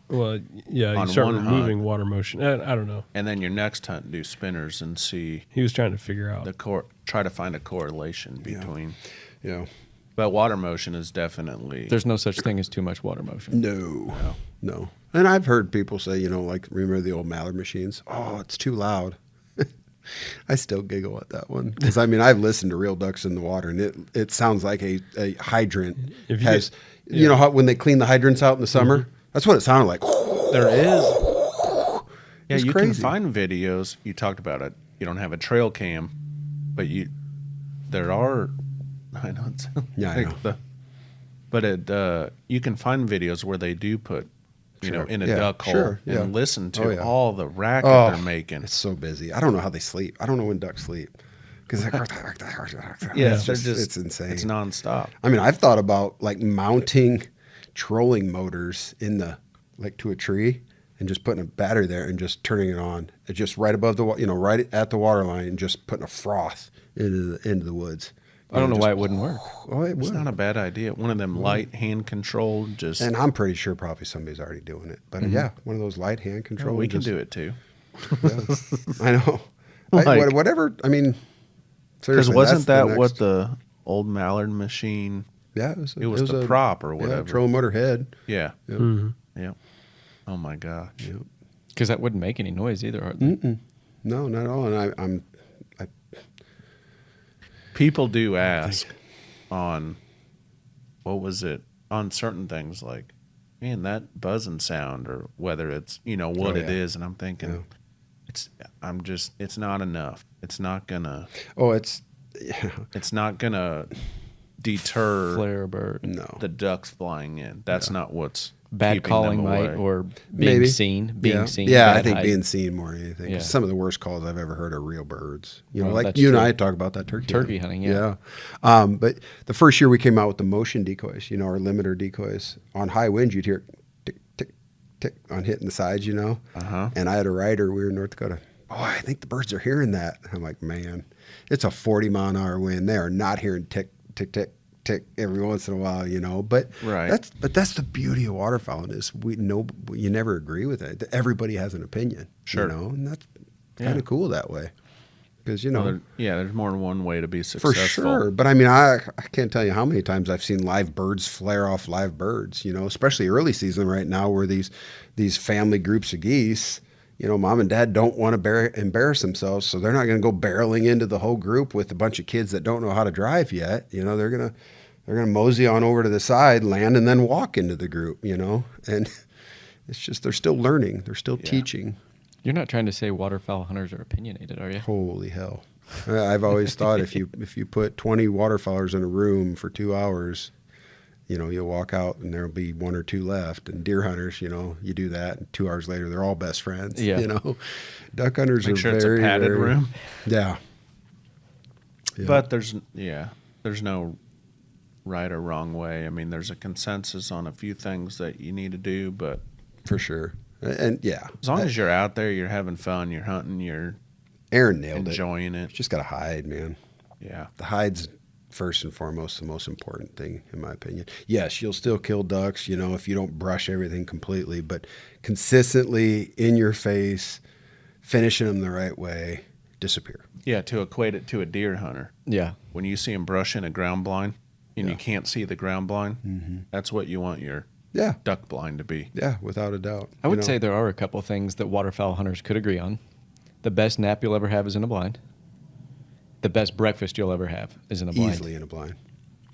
Well, yeah, you on start one removing hunt. water motion. I don't know. And then your next hunt, do spinners and see He was trying to figure out. try to find a correlation between. Yeah. But water motion is definitely. There's no such thing as too much water motion. No. And I've heard people say, you know, like, remember the old Mallard machines? Oh, it's too loud. I still giggle at that one because I mean I've listened to real ducks in the water, and it sounds like a hydrant If you has. get- You know how when they clean the hydrants out in the summer, that's what it sounded like. There is. Yeah, It's you crazy. can find videos. You talked about it. You don't have a trail cam, but there are. I know. It's, Yeah, I know. But you can find videos where they do put, Sure. in a Yeah, duck hole sure, and yeah. listen to Oh, yeah. all the racket Oh, they're making. It's so busy. I don't know how they sleep. I don't know when ducks sleep because Yeah, it's insane. It's nonstop. I mean, I've thought about like mounting trolling motors to a tree and just putting a battery there and just turning it on. It's just right above right at the water line, and just putting a froth into the woods. I don't know why it wouldn't work. Oh, it It's would. not a bad idea. One of them light hand controlled. Just And I'm pretty sure probably somebody's already doing it. But yeah, one of those light hand control. we can do it too. Yeah. I know. Like- Whatever. I mean, Because seriously, wasn't that's that what next- the old Mallard machine? Yeah, It was the prop or whatever. trolling motor head. Yeah. Yep. Yeah. Oh my gosh. Yep. Because that wouldn't make any noise either, hardly. No, not at all. And I'm People do ask on on certain things like, man, that buzzing sound, or whether it's what it yeah. is, and I'm thinking, Yeah. it's not enough. It's not gonna it's deter Flare a bird. no. the ducks flying in. That's not what's Bad keeping calling them might, away. or being Maybe. seen. Yeah, Seen. yeah. I bad think height. being seen more than anything. 'Cause Yeah. some of the worst calls I've ever heard are real birds. Well, Like that's you and true. I talk about that turkey hunting, Yeah. But the first year we came out with the motion decoys, our limiter decoys. On high winds, you'd hear tick, tick, tick on hitting the sides, Uh-huh. And I had a rider. We were in North Dakota. Boy, I think the birds are hearing that. I'm like, man, it's a 40-mile-an-hour wind. They are not hearing tick, tick, tick, tick every once in a while, But Right. that's the beauty of waterfowl is you never agree with it. Everybody has an opinion, Sure. and that's kind of cool that way because Well, there's more than one way to be for successful. sure. But I mean, I can't tell you how many times I've seen live birds flare off live birds. Especially early season right now, where these family groups of geese. Mom and dad don't want to embarrass themselves, so they're not going to go barreling into the whole group with a bunch of kids that don't know how to drive yet. They're gonna mosey on over to the side, land, and then walk into the group. And it's just they're still learning, they're still teaching. You're not trying to say waterfowl hunters are opinionated, are you? Holy hell! I've always thought if you put 20 waterfowlers in a room for 2 hours, you'll walk out and there'll be one or two left. And deer hunters, you do that, and 2 hours later they're all best friends. Yeah. Duck hunters Make are sure very it's a padded very- room. Yeah. Yeah. But there's no right or wrong way. I mean, there's a consensus on a few things that you need to do, but for sure, and yeah, as long as you're out there, you're having fun, you're hunting, you're Aaron nailed enjoying it. it. Just gotta hide, man. Yeah. The hide's first and foremost the most important thing, in my opinion. Yes, you'll still kill ducks, if you don't brush everything completely, but consistently in your face, finishing them the right way, disappear. Yeah, to equate it to a deer hunter. Yeah. When you see him brushing a ground blind and you can't see the ground blind, that's what you want your Yeah, duck blind to be. yeah, without a doubt. I would say there are a couple things that waterfowl hunters could agree on. The best nap you'll ever have is in a blind. The best breakfast you'll ever have is in a blind. easily in a blind.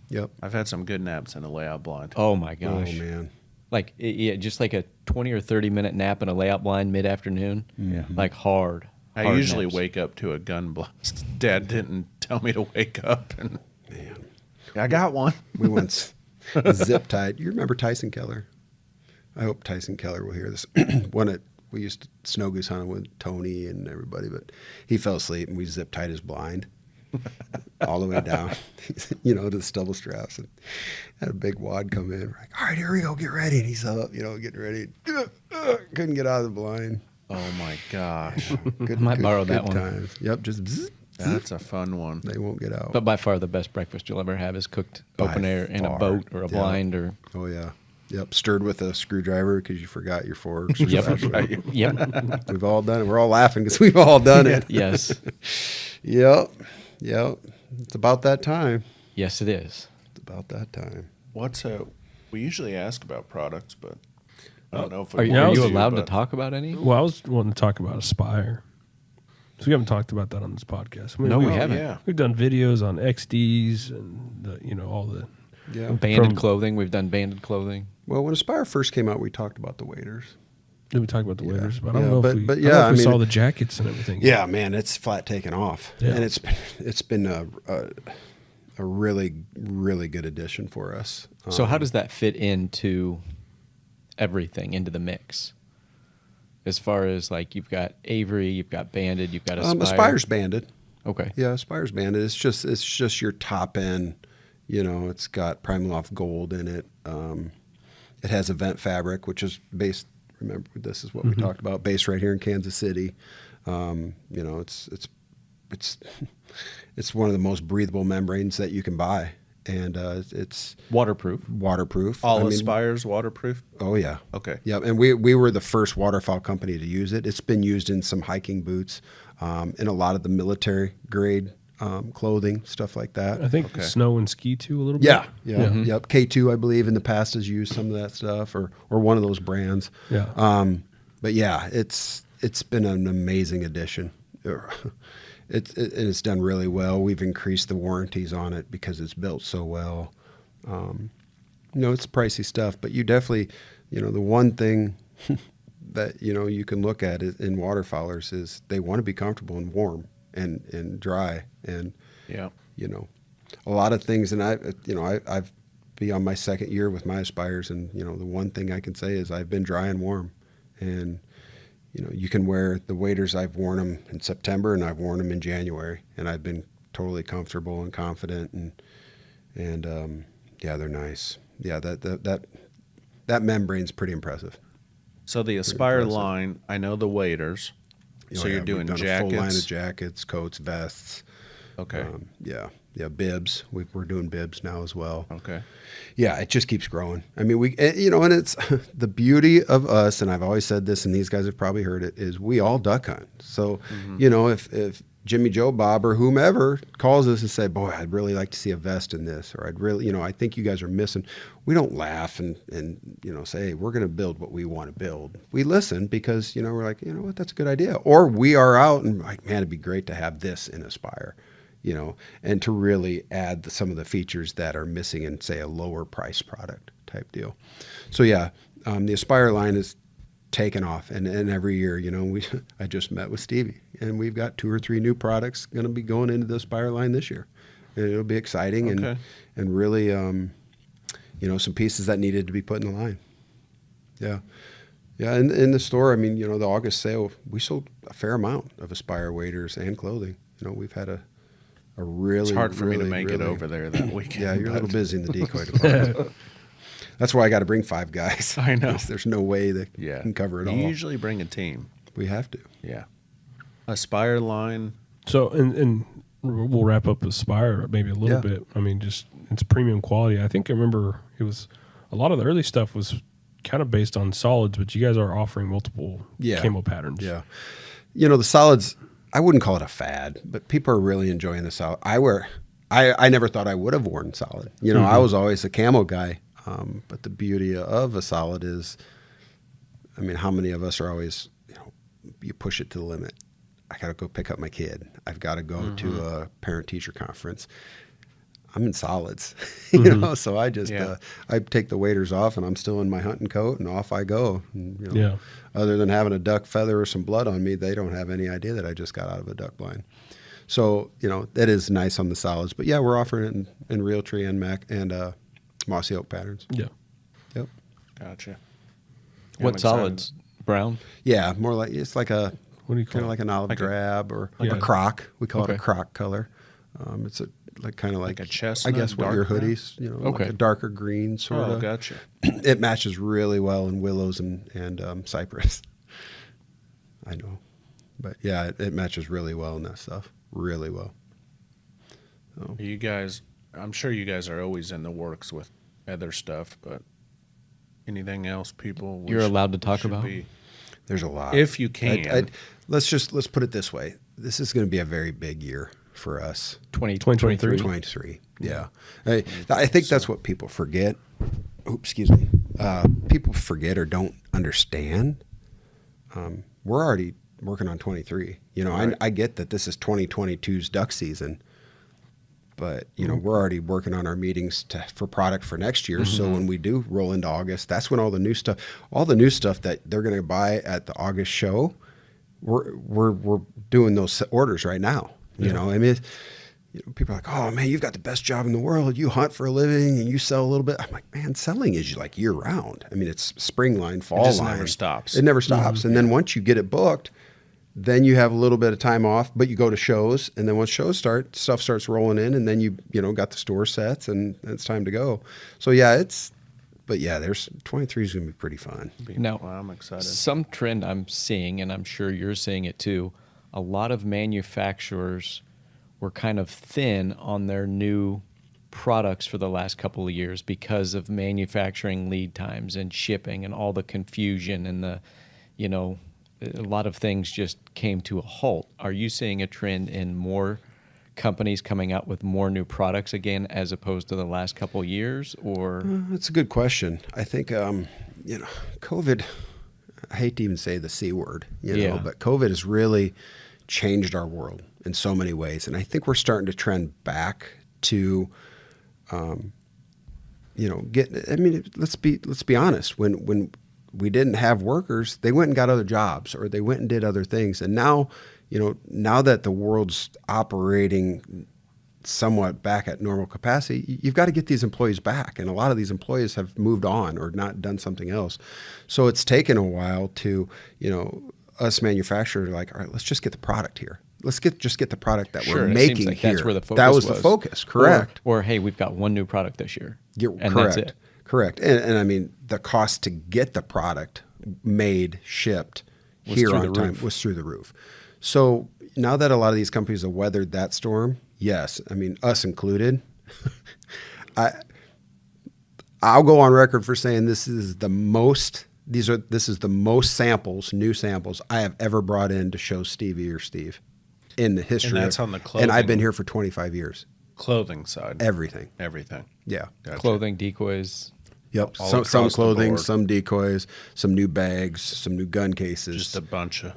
Yep. I've had some good naps in a layout blind. Oh my gosh. Oh man. Like just like a 20 or 30 minute nap in a layout blind mid-afternoon. Mm-hmm. Yeah. Like hard. I hard usually naps. wake up to a gun blast. Dad didn't tell me to wake up, and Man. I got one. We once zip tied. You remember Tyson Keller? I hope Tyson Keller will hear this. We used to snow goose hunt with Tony and everybody, but he fell asleep and we zip tied his blind all the way down, to the stubble straps, and had a big wad come in. We're like, all right, here we go, get ready. And he's up, getting ready. Couldn't get out of the blind. Oh my gosh, Good, Might borrow that one. Times. Yep, just bzz, that's a fun one. they won't get out. But by far the best breakfast you'll ever have is cooked By open air in a far. boat or a Yeah. blind or. Oh yeah. Yep, stirred with a screwdriver because you forgot your forks. Yep. Yep. We've all done it. We're all laughing because we've all done it. Yes. Yep. It's about that time. Yes, it is. It's about that time. We usually ask about products, but I don't know if Are we you, Yeah, I are was- you allowed to but talk about any? Well, I was wanting to talk about Aspire. So we haven't talked about that on this podcast. No, we haven't. Yeah. We've done videos on XDs and all the. Yeah. Banded clothing. We've done banded clothing. Well, when Aspire first came out, we talked about the waders. Did we talk about the waders? But I Yeah, don't know but- if we. but I don't yeah, know if we I saw mean- the jackets and everything. Yeah, man, it's flat taken off, Yeah. and it's been a really really good addition for us. So how does that fit into everything, into the mix? As far as like you've got Avery, you've got banded, you've got Aspire. Aspire's banded? Okay. Yeah, Aspire's banded. It's just your top end. It's got Primaloft gold in it. It has event fabric, which is based. Remember, this is what we talked about. Based right here in Kansas City. It's one of the most breathable membranes that you can buy, and it's Waterproof. waterproof. All I mean, Aspires waterproof? Oh yeah. Okay. Yeah, and we were the first waterfowl company to use it. It's been used in some hiking boots, in a lot of the military grade clothing, stuff like that. I think Okay. snow and ski too a little bit. Yeah, yep. K2, I believe, in the past has used some of that stuff, or one of those brands. Yeah. But yeah, it's been an amazing addition. It's done really well. We've increased the warranties on it because it's built so well. It's pricey stuff, but you definitely, the one thing that you can look at in waterfowlers is they want to be comfortable and warm and dry, and Yeah. a lot of things. And I've been on my second year with my Aspires, and the one thing I can say is I've been dry and warm, and you can wear the waders. I've worn them in September and I've worn them in January, and I've been totally comfortable and confident, and yeah, they're nice. Yeah, that membrane's pretty impressive. So the Aspire impressive. line, I know the waders. So Oh, you're yeah, doing we've done jackets. a full line of jackets, coats, vests. Okay. Yeah, bibs. We're doing bibs now as well. Okay. Yeah, it just keeps growing. I mean, and it's the beauty of us, and I've always said this, and these guys have probably heard it, is we all duck hunt. So, if Jimmy, Joe, Bob, or whomever calls us and say, boy, I'd really like to see a vest in this, or I'd really, I think you guys are missing. We don't laugh and say, hey, we're going to build what we want to build. We listen because, we're like, what, that's a good idea. Or we are out and like, man, it'd be great to have this in Aspire. And to really add some of the features that are missing in, say, a lower price product type deal. So yeah, the Aspire line is taken off, and every year, I just met with Stevie, and we've got 2 or 3 new products going to be going into the Aspire line this year, and it'll be exciting Okay. and really, some pieces that needed to be put in the line. Yeah. Yeah, in the store, I mean, the August sale, we sold a fair amount of Aspire waders and clothing. We've had a really, It's hard for me to really, make it really- over there that weekend. Yeah, you're a little but- busy in the decoy department. That's why I got to bring 5 guys. I know. There's no way they Yeah. can cover it You all. usually bring a team. We have to. Yeah. Aspire line. So and we'll wrap up with Aspire maybe a little Yeah. bit. I mean, just it's premium quality. I think I remember it was a lot of the early stuff was kind of based on solids, but you guys are offering multiple camo patterns. Yeah. The solids, I wouldn't call it a fad, but people are really enjoying the solid. I never thought I would have worn solid. I was always a camo guy. But the beauty of a solid is, I mean, how many of us are always, you push it to the limit. I got to go pick up my kid. I've got to go to a parent-teacher conference. I'm in solids, so I just, Yeah. I take the waders off and I'm still in my hunting coat and off I go. And, Yeah. Other than having a duck feather or some blood on me, they don't have any idea that I just got out of a duck blind. So, that is nice on the solids. But yeah, we're offering it in Realtree and Mac and Mossy Oak patterns. Yeah. Yep. Gotcha. Yeah, I'm What excited. solids? Brown? Yeah, more like it's like a What do you call kind of it? like an olive drab or like a a- croc. We call it Okay. a croc color. It's kind of like a chestnut, I guess what dark your brown? hoodies, like Okay. a darker green sort Oh, of. gotcha. It matches really well in willows and cypress. I know, but yeah, it matches really well in that stuff. Really well. So, You guys, I'm sure you guys are always in the works with other stuff, but anything else people You're allowed to talk should about? be- there's a lot. If you can. Let's put it this way. This is going to be a very big year for us. 2023. 23. Yeah. I think that's what people forget. Oops, excuse me. People forget or don't understand. We're already working on 23. You know, Right. I get that this is 2022's duck season, but you know, we're already working on our meetings for product for next year. So when we do roll into August, that's when all the new stuff that they're going to buy at the August show, we're doing those orders right now. You know, I mean, you know, people are like, oh man, you've got the best job in the world. You hunt for a living and you sell a little bit. I'm like, man, selling is like year round. I mean, it's spring line, fall just line. never stops. It never stops. And then once you get it booked, then you have a little bit of time off, but you go to shows, and then once shows start, stuff starts rolling in, and then you know, got the store sets, and it's time to go. So yeah, there's 23 is going to be pretty fun. Now, Well, I'm excited. some trend I'm seeing, and I'm sure you're seeing it too, a lot of manufacturers were kind of thin on their new products for the last couple of years because of manufacturing lead times and shipping and all the confusion and the, you know, a lot of things just came to a halt. Are you seeing a trend in more companies coming out with more new products again as opposed to the last couple of years, or? That's a good question. I think, you know, COVID, I hate to even say the C word, you know, but COVID has really changed our world in so many ways. And I think we're starting to trend back to, you know, let's be honest. When we didn't have workers, they went and got other jobs, or they went and did other things. And now, you know, now that the world's operating somewhat back at normal capacity, you've got to get these employees back. And a lot of these employees have moved on or not done something else. So it's taken a while to, you know, us manufacturers are like, all right, let's just get the product here. Let's just get the product that we're It making seems like here. that's where the focus that was the focus, correct. Or hey, we've got one new product this year. And correct. that's it. Correct. And I mean, the cost to get the product made, shipped here on time was through the roof. So now that a lot of these companies have weathered that storm, yes, I mean, us included, I'll go on record for saying this is the most samples, new samples I have ever brought in to show Stevie or Steve in the history. And that's on the clothing. And I've been here for 25 years. Clothing side. Everything. Yeah. Gotcha. Clothing, decoys. Yep. All Some across the clothing, board. some decoys, some new bags, some new gun cases, Just a bunch of.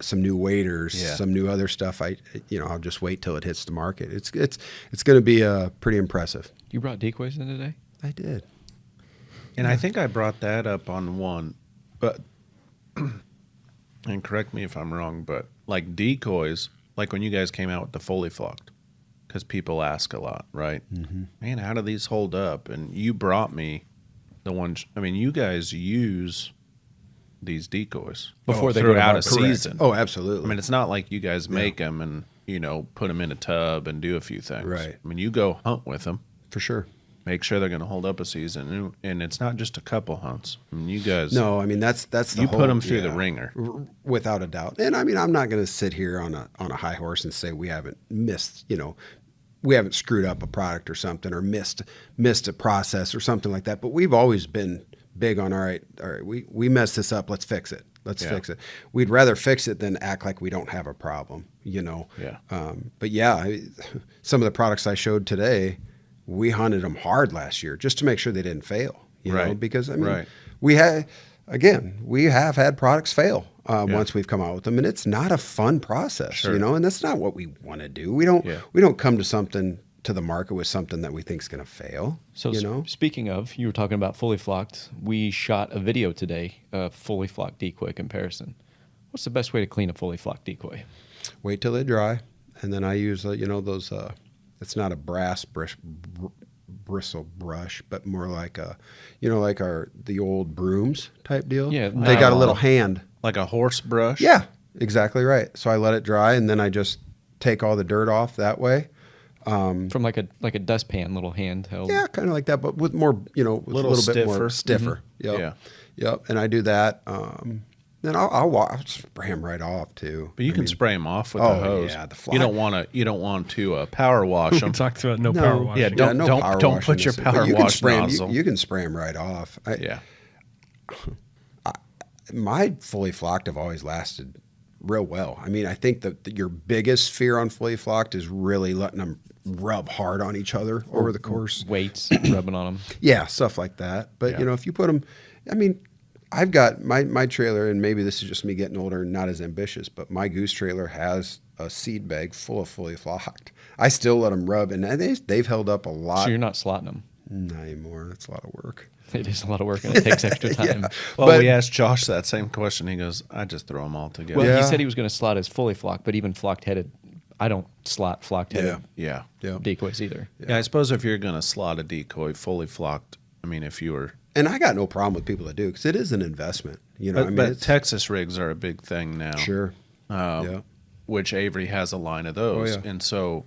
some new waders, Yeah. some new other stuff. I'll just wait till it hits the market. It's going to be pretty impressive. You brought decoys in today? I did. And I think I brought that up on one, but, and correct me if I'm wrong, but like decoys, like when you guys came out with the fully flocked, because people ask a lot, right? Mm-hmm. Man, how do these hold up? And you brought me the ones, I mean, you guys use these decoys Before they go to throughout a market. season. Oh, absolutely. I mean, it's not like you guys make them and, you know, put them in a tub and do a few things. Right. I mean, you go hunt with them. for sure. Make sure they're going to hold up a season, and it's not just a couple hunts. I mean, you guys. No, I mean that's the You whole, put them through the ringer. without a doubt. And I mean, I'm not going to sit here on a high horse and say we haven't missed, you know, we haven't screwed up a product or something, or missed a process or something like that. But we've always been big on, all right, we messed this up, let's fix it. Let's fix it. We'd rather fix it than act like we don't have a problem, you know. Yeah. But yeah, some of the products I showed today, we hunted them hard last year just to make sure they didn't fail, you know, Right. because I mean, Right. we have had products fail once we've come out with them, and it's not a fun process, Sure. you know, and that's not what we want to do. We don't come to the market with something that we think is going to fail. So you know, speaking of, you were talking about fully flocked. We shot a video today, a fully flocked decoy comparison. What's the best way to clean a fully flocked decoy? wait till they dry, and then I use those. It's not a brass bristle brush, but more like the old brooms type deal. Yeah, they got a nylon. little hand. Like a horse brush? Yeah, exactly right. So I let it dry, and then I just take all the dirt off that way. From like a dustpan, little handheld. Yeah, kind of like that, but with more, with a little bit more stiffer. Mm-hmm. Yep. Yep. And I do that. Then I'll spray them right off too. But you can spray them off with a hose. yeah, the fly. You don't want to power wash We them. talked about no power washing. Yeah, don't power don't washing put your this, but power you can wash spray 'em, nozzle. You can spray them right off. Yeah. My fully flocked have always lasted real well. I mean, I think that your biggest fear on fully flocked is really letting them rub hard on each other over the course. Weights rubbing on them. Yeah, stuff like that. But Yeah. if you put them, I mean, I've got my trailer, and maybe this is just me getting older and not as ambitious, but my goose trailer has a seed bag full of fully flocked. I still let them rub, and they've held up a lot. So you're not slotting them. Not anymore. That's a lot of work. It is a lot of work and it takes extra time. Yeah. Well, But- we asked Josh that same question. He goes, I just throw them all together. Well, Yeah. he said he was going to slot his fully flocked, but even flocked headed, I don't slot flocked headed Yeah. Yeah. decoys either. Yeah, I suppose if you're going to slot a decoy fully flocked, I mean, if you were. And I got no problem with people that do, because it is an investment. You know, But, I mean, but it's, Texas rigs are a big thing now. sure. Yeah. Which Avery has a line of those. Oh, yeah. And so,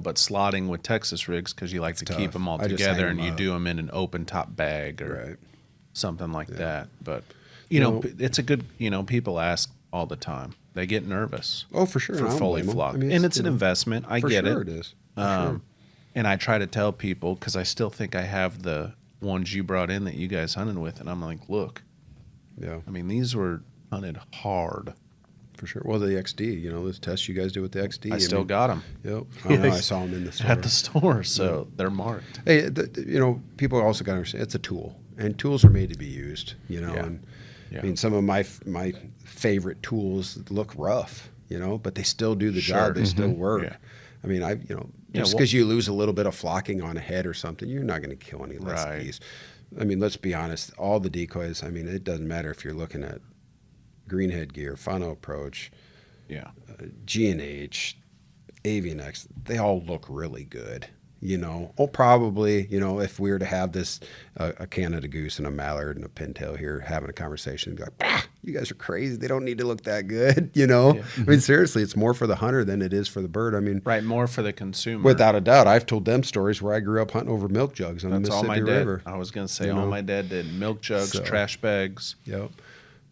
but slotting with Texas rigs, because you like to tough. keep them all I just together hang and 'em you up. do them in an open top bag or Right. something like that. But, it's a good, people ask all the time. They get nervous. Oh, for sure. For I don't fully blame 'em. flocked. I mean, and it's an you know, investment. I for get sure it. it is. For sure. And I try to tell people, because I still think I have the ones you brought in that you guys hunted with. And I'm like, look, Yeah, I mean, these were hunted hard. for sure. Well, the XD, those tests you guys do with the XD. I still mean, got them Yep. I know. I saw them in the store. at the store, so they're marked. Hey, people also got to understand it's a tool, and tools are made to be used. Yeah. And Yeah. I mean, some of my favorite tools look rough, but they still do the Sure. job. They still work. Yeah. I mean, just well- because you lose a little bit of flocking on a head or something, you're not going to kill any less Right. geese. I mean, let's be honest. All the decoys. I mean, it doesn't matter if you're looking at green headgear, funnel approach, Yeah. G&H, Avian X, they all look really good. Probably, if we were to have this, a Canada goose and a mallard and a pintail here having a conversation, be like, you guys are crazy. They don't need to look that good, I mean, seriously, it's more for the hunter than it is for the bird. I mean, Right, more for the consumer. without a doubt, I've told them stories where I grew up hunting over milk jugs on the That's all my Mississippi dad. River. I was gonna say You all know? my dad did: milk jugs, So- trash bags. Yep.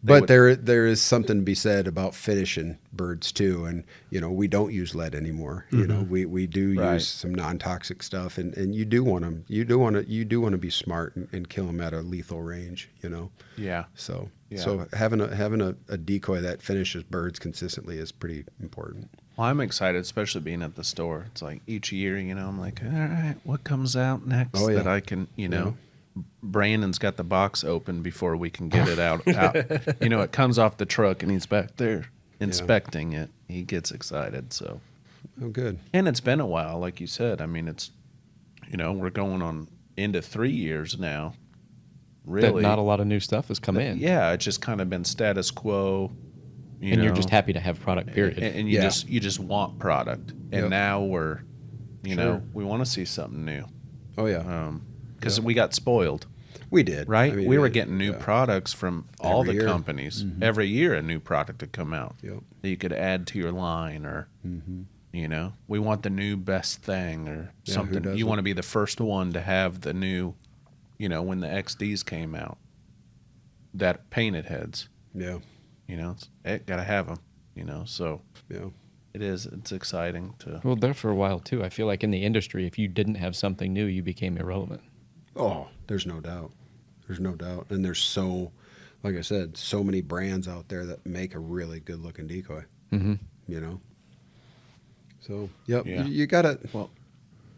They But would- there is something to be said about finishing birds too, and we don't use lead anymore. We do Right. use some non-toxic stuff, and you do want them. You do want to be smart and kill them at a lethal range. Yeah. So Yeah. so having a decoy that finishes birds consistently is pretty important. Well, I'm excited, especially being at the store. It's like each year, I'm like, all right, what comes out next Oh, yeah. that I can, Brandon's got the box open before we can get it out. It comes off the truck and he's back there inspecting it. He gets excited. So, Oh, good. and it's been a while, like you said. I mean, it's, we're going on into 3 years now. That Really, not a lot of new stuff has come in. Yeah, it's just kind of been status quo. And you're just happy to have product, period. And you Yeah. just want product. And Yep. now we're, Sure. we want to see something new. Oh yeah, Because we got spoiled, we did. right? I mean, we were getting new yeah. products from all Every the year. companies. Every year, a new product would come out Yep. that you could add to your line, or we want the new best thing, or Yeah, something. who doesn't? You want to be the first one to have the new, when the XDs came out, that painted heads. Yeah, Gotta have them. So yeah. it's exciting to. Well, there for a while too. I feel like in the industry, if you didn't have something new, you became irrelevant. Oh, there's no doubt. There's no doubt. And there's like I said, so many brands out there that make a really good looking decoy. Mm-hmm. So, yep, Yeah. you got to, Well,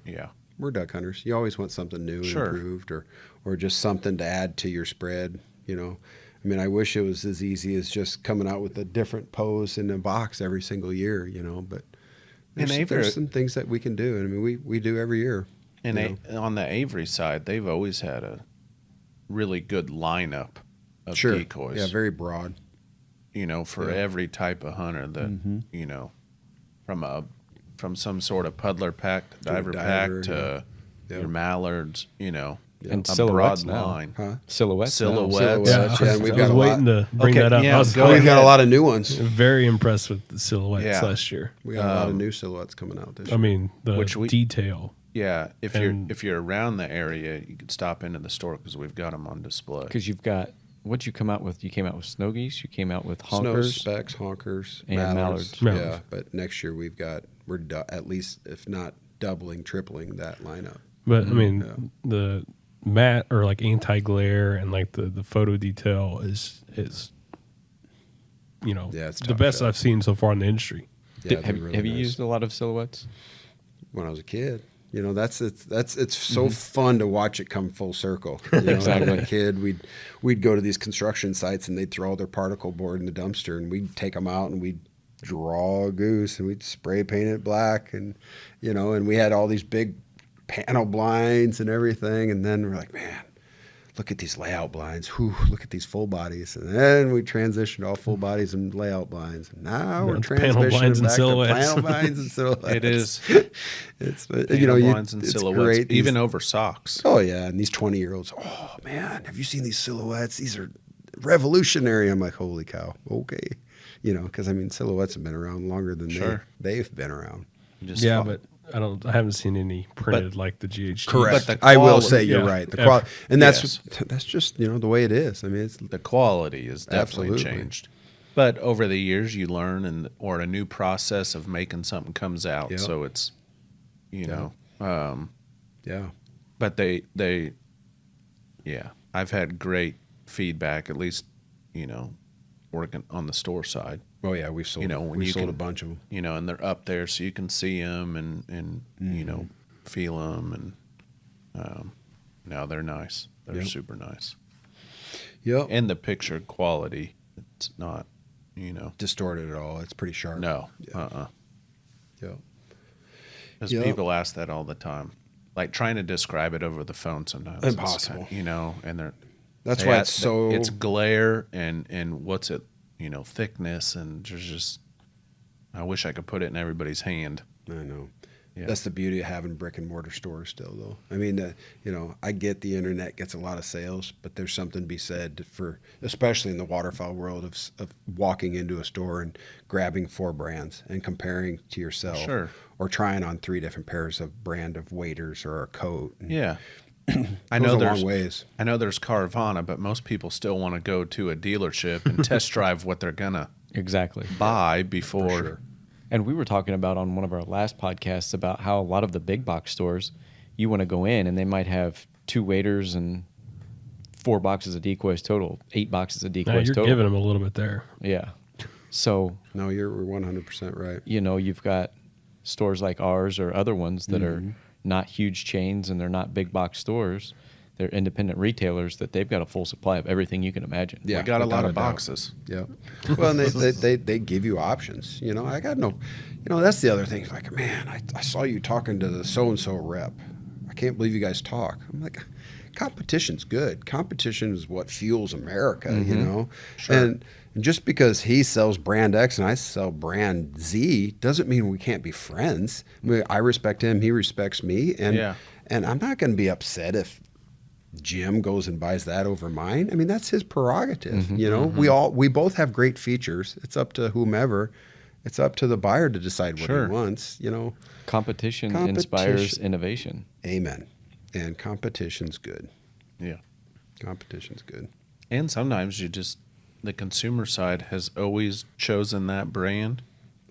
yeah. we're duck hunters. You always want something new and Sure. improved or just something to add to your spread, I mean, I wish it was as easy as just coming out with a different pose in a box every single year, but And there's some things that we can do. And I mean, we do every year. And you know. on the Avery side, they've always had a really good lineup of Sure. decoys. Yeah, very broad. For Yeah. every type of hunter that from some sort of puddler pack to diver pack diver, to yeah. your mallards, And a silhouettes broad now. line. Huh? Silhouettes. now. Silhouettes. Silhouettes, yeah, and we've I got was a waiting lot. to bring Okay, that up. yeah, I was go We've got a ahead. lot of new ones. very impressed with the silhouettes Yeah. last year. We got a lot of new silhouettes coming out this year. I mean, the Which we- detail. Yeah, if And- you're around the area, you could stop into the store because we've got them on display. Because you've got, what'd you come out with? You came out with snow geese. You came out with Snow honkers. specks, honkers, And mallards. mallards. Yeah, but next year we're at least, if not doubling, tripling that lineup. But I mean, Yeah. the matte or like anti-glare and like the photo detail is Yeah, it's the top best shelf. I've seen so far in the industry. Yeah, Have, they're really have you nice. used a lot of silhouettes? When I was a kid, You know, it's so fun to watch it come full circle. You know, Exactly. As a kid, we'd go to these construction sites and they'd throw all their particle board in the dumpster, and we'd take them out and we'd draw a goose and we'd spray paint it black, and you know, and we had all these big panel blinds and everything, and then we're like, man, look at these layout blinds. Whew, look at these full bodies. And then we transitioned to all full bodies and layout blinds. And now we're Panel blinds transitioning and back to silhouettes. panel blinds and silhouettes. It is. It's Lines and it's silhouettes, great. even over socks. Oh yeah, and these 20-year-olds. Oh man, have you seen these silhouettes? These are revolutionary. I'm like, holy cow. Okay, you know, because I mean, silhouettes have been around longer than Sure. they've been around. Just Yeah, fun. but I haven't seen any printed like the GHG. Correct. But the I will quality- say you're yeah, right. The ev- quality, and yes. that's just the way it is. I mean, it's The quality is definitely Absolutely. changed. But over the years, you learn, or a new process of making something comes out. Yep. So it's, you know, yeah. but yeah, I've had great feedback, at least, you know, working on the store side, Oh yeah, we've sold. You know, when we you sold can- a bunch of them. you know, and they're up there so you can see them and you know, feel them. And now they're nice. They're Yep. super nice. Yep. And the picture quality, it's not, you know, Distorted at all. It's pretty sharp. no, Yeah. Yep. Because Yep. people ask that all the time. Like trying to describe it over the phone sometimes. it's Impossible. you know, and they're That's they why ask- it's so. it's glare and what's it, you know, thickness, and there's just, I wish I could put it in everybody's hand. I know. Yeah. That's the beauty of having brick and mortar stores still, though. I mean, you know, I get the internet gets a lot of sales, but there's something to be said for, especially in the waterfowl world, of walking into a store and grabbing 4 brands and comparing to yourself. Sure. Or trying on 3 different pairs of brand of waders or a coat. And Yeah. I goes know a there's long ways. I know there's Carvana, but most people still want to go to a dealership and test drive what they're gonna Exactly. buy before. sure. And we were talking about on one of our last podcasts about how a lot of the big box stores, you want to go in and they might have 2 waders and 4 boxes of decoys total, 8 boxes of decoys Now you're total. giving them a little bit there. Yeah. So, No, you're 100% right. you know, you've got stores like ours or other ones that are not huge chains and they're not big box stores. They're independent retailers that they've got a full supply of everything you can imagine. Yeah. We got a lot without of doubt. boxes. Yeah. Well, and they give you options. You know, I got no, you know, that's the other thing. Like, man, I saw you talking to the so-and-so rep. I can't believe you guys talk. I'm like, competition's good. Competition is what fuels America, you know? And just because he sells brand X and I sell brand Z doesn't mean we can't be friends. I mean, I respect him. He respects me. And, Yeah. and I'm not going to be upset if Jim goes and buys that over mine. I mean, that's his prerogative. You know, we both have great features. It's up to whomever. It's up to the buyer to decide what Sure. he wants. You know, Competition inspires innovation. amen. And competition's good. Yeah. Competition's good. And sometimes the consumer side has always chosen that brand.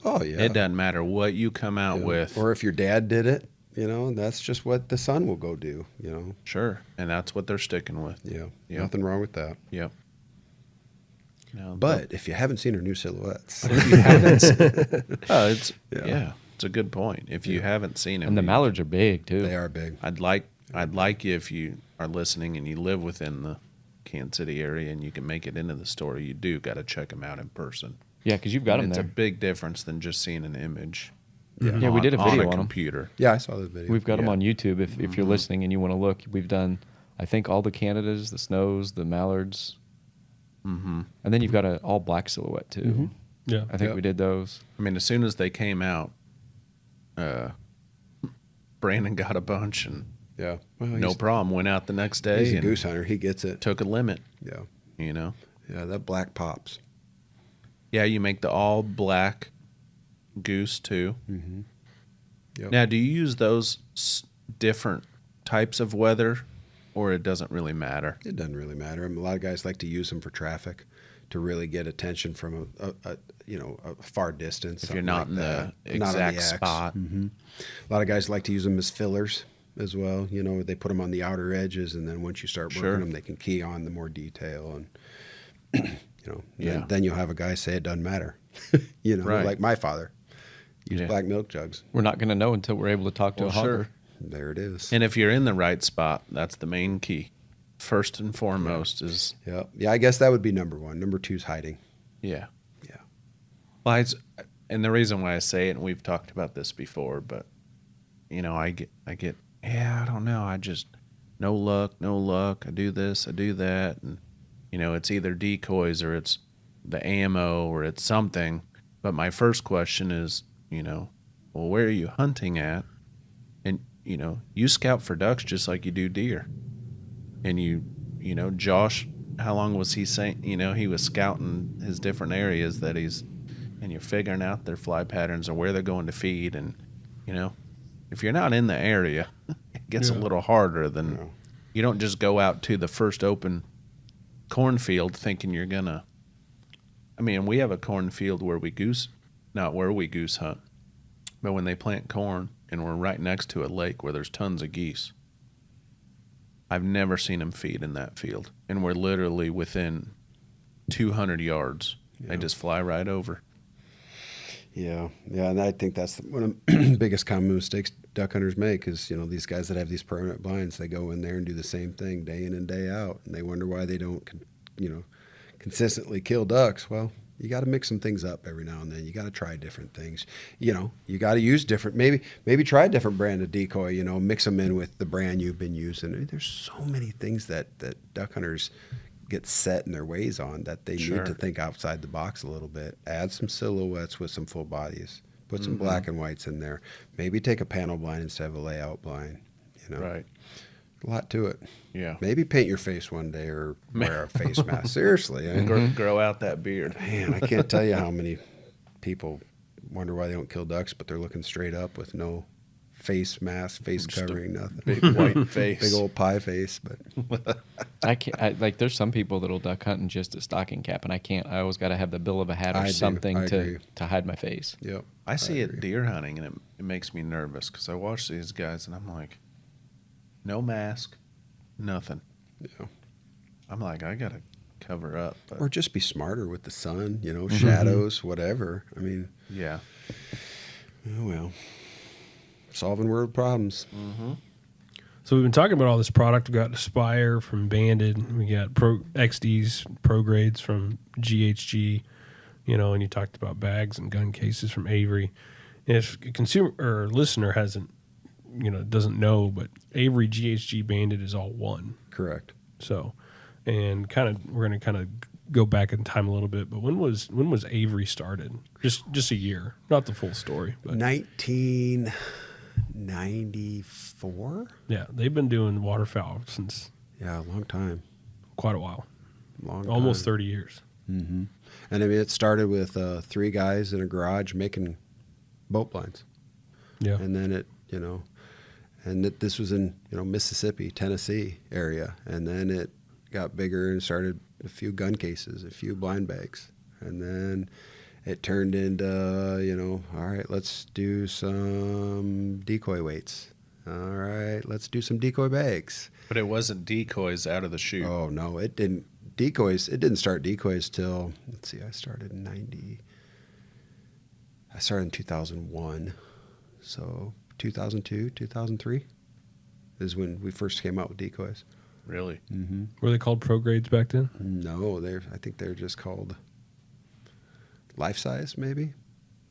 Oh yeah. It doesn't matter what you come out Yeah. with. Or if your dad did it, you know, that's just what the son will go do. You know. Sure. And that's what they're sticking with. Yeah. Yeah. Nothing wrong with that. Yep. No, But if you haven't seen her new silhouettes, if you haven't, it's Yeah. it's a good point. If you haven't seen them, And the mallards are big too. they are big. I'd like you, if you are listening and you live within the Kansas City area and you can make it into the store, you do got to check them out in person. Yeah, because you've got them It's there. a big difference than just seeing an image. Yeah, we did a video on on a 'em. computer. Yeah, I saw this video. We've got them Yeah. on YouTube if you're listening and you want to look. We've done, I think, all the Canadas, the Snows, the Mallards. Mm-hmm. And then you've got an all black silhouette too. Yeah. I think Yep. we did those. I mean, as soon as they came out, Brandon got a bunch and Yeah. Well, no problem. Went out the next day He's a and goose hunter. He gets it. took a limit. Yeah. You know. Yeah. That black pops. Yeah, you make the all black goose too. Yep. Now, do you use those different types of weather, or it doesn't really matter? It doesn't really matter. I mean, a lot of guys like to use them for traffic, to really get attention from a far distance. If you're something not like in the that. Not on exact X. spot. A lot of guys like to use them as fillers as well. You know, they put them on the outer edges, and then once you start working Sure. them, they can key on the more detail. And you know, Yeah. then you'll have a guy say it doesn't matter. You know, Right. like my father used Yeah. black milk jugs. We're not going to know until we're able to talk to Well, a hawker. sure. There it is. And if you're in the right spot, that's the main key. First and foremost is Yeah, I guess that would be number one. Number two is hiding. yeah. Yeah. Well, and the reason why I say it, and we've talked about this before, but I get, I don't know. I just no luck. I do this, I do that, and it's either decoys or it's the ammo or it's something. But my first question is, well, where are you hunting at? And you scout for ducks just like you do deer. And Josh, how long was he saying? He was scouting his different areas and you're figuring out their fly patterns or where they're going to feed. And, if you're not in the area, it gets a little harder than you don't just go out to the first open cornfield thinking you're going to. I mean, we have a cornfield where we goose hunt, but when they plant corn and we're right next to a lake where there's tons of geese, I've never seen them feed in that field. And we're literally within 200 yards. They just fly right over. Yeah, and I think that's one of the biggest common mistakes duck hunters make is, these guys that have these permanent blinds, they go in there and do the same thing day in and day out, and they wonder why they don't, consistently kill ducks. Well, you got to mix some things up every now and then. You got to try different things. You got to use different, maybe try a different brand of decoy, mix them in with the brand you've been using. I mean, there's so many things that duck hunters get set in their ways on that they need to think outside the box a little bit. Add some silhouettes with some full bodies. Put some black and whites in there. Maybe take a panel blind instead of a layout blind. Right. A lot to it. Yeah. Maybe paint your face one day or wear a face mask. Seriously. Grow out that beard. Man, I can't tell you how many people wonder why they don't kill ducks, but they're looking straight up with no face mask, face Just covering, nothing. Big white face. Big old pie face. But I can't. There's some people that'll duck hunt in just a stocking cap, and I can't. I always got to have the bill of a hat or something to hide my face. Yep. I see it deer hunting, and it makes me nervous because I watch these guys, and I'm like, no mask, nothing. Yeah. I'm like, I got to cover up. But Or just be smarter with the sun, shadows, whatever. I mean, yeah. Oh, well, solving world problems. Mm-hmm. So we've been talking about all this product. We got Aspire from Banded. We got XD's Pro Grades from GHG. And you talked about bags and gun cases from Avery. And if a consumer or listener hasn't, doesn't know, but Avery, GHG, Banded is all one. Correct. So, and we're going to kind of go back in time a little bit. But when was Avery started? Just a year, not the full story. But 1994. Yeah, they've been doing waterfowl since Yeah, a long time. quite a while, Long almost time. 30 years. Mm-hmm. And I mean, it started with 3 guys in a garage making boat blinds. Yeah, And then this was in, Mississippi, Tennessee area. And then it got bigger and started a few gun cases, a few blind bags. And then it turned into, all right, let's do some decoy weights. All right, let's do some decoy bags. But it wasn't decoys out of the chute. Oh, no, it didn't. Decoys, it didn't start decoys till, let's see, I started in 2001. So 2002, 2003 is when we first came out with decoys. Really? Mm-hmm. were they called Pro Grades back then? No, I think they're just called life size, maybe.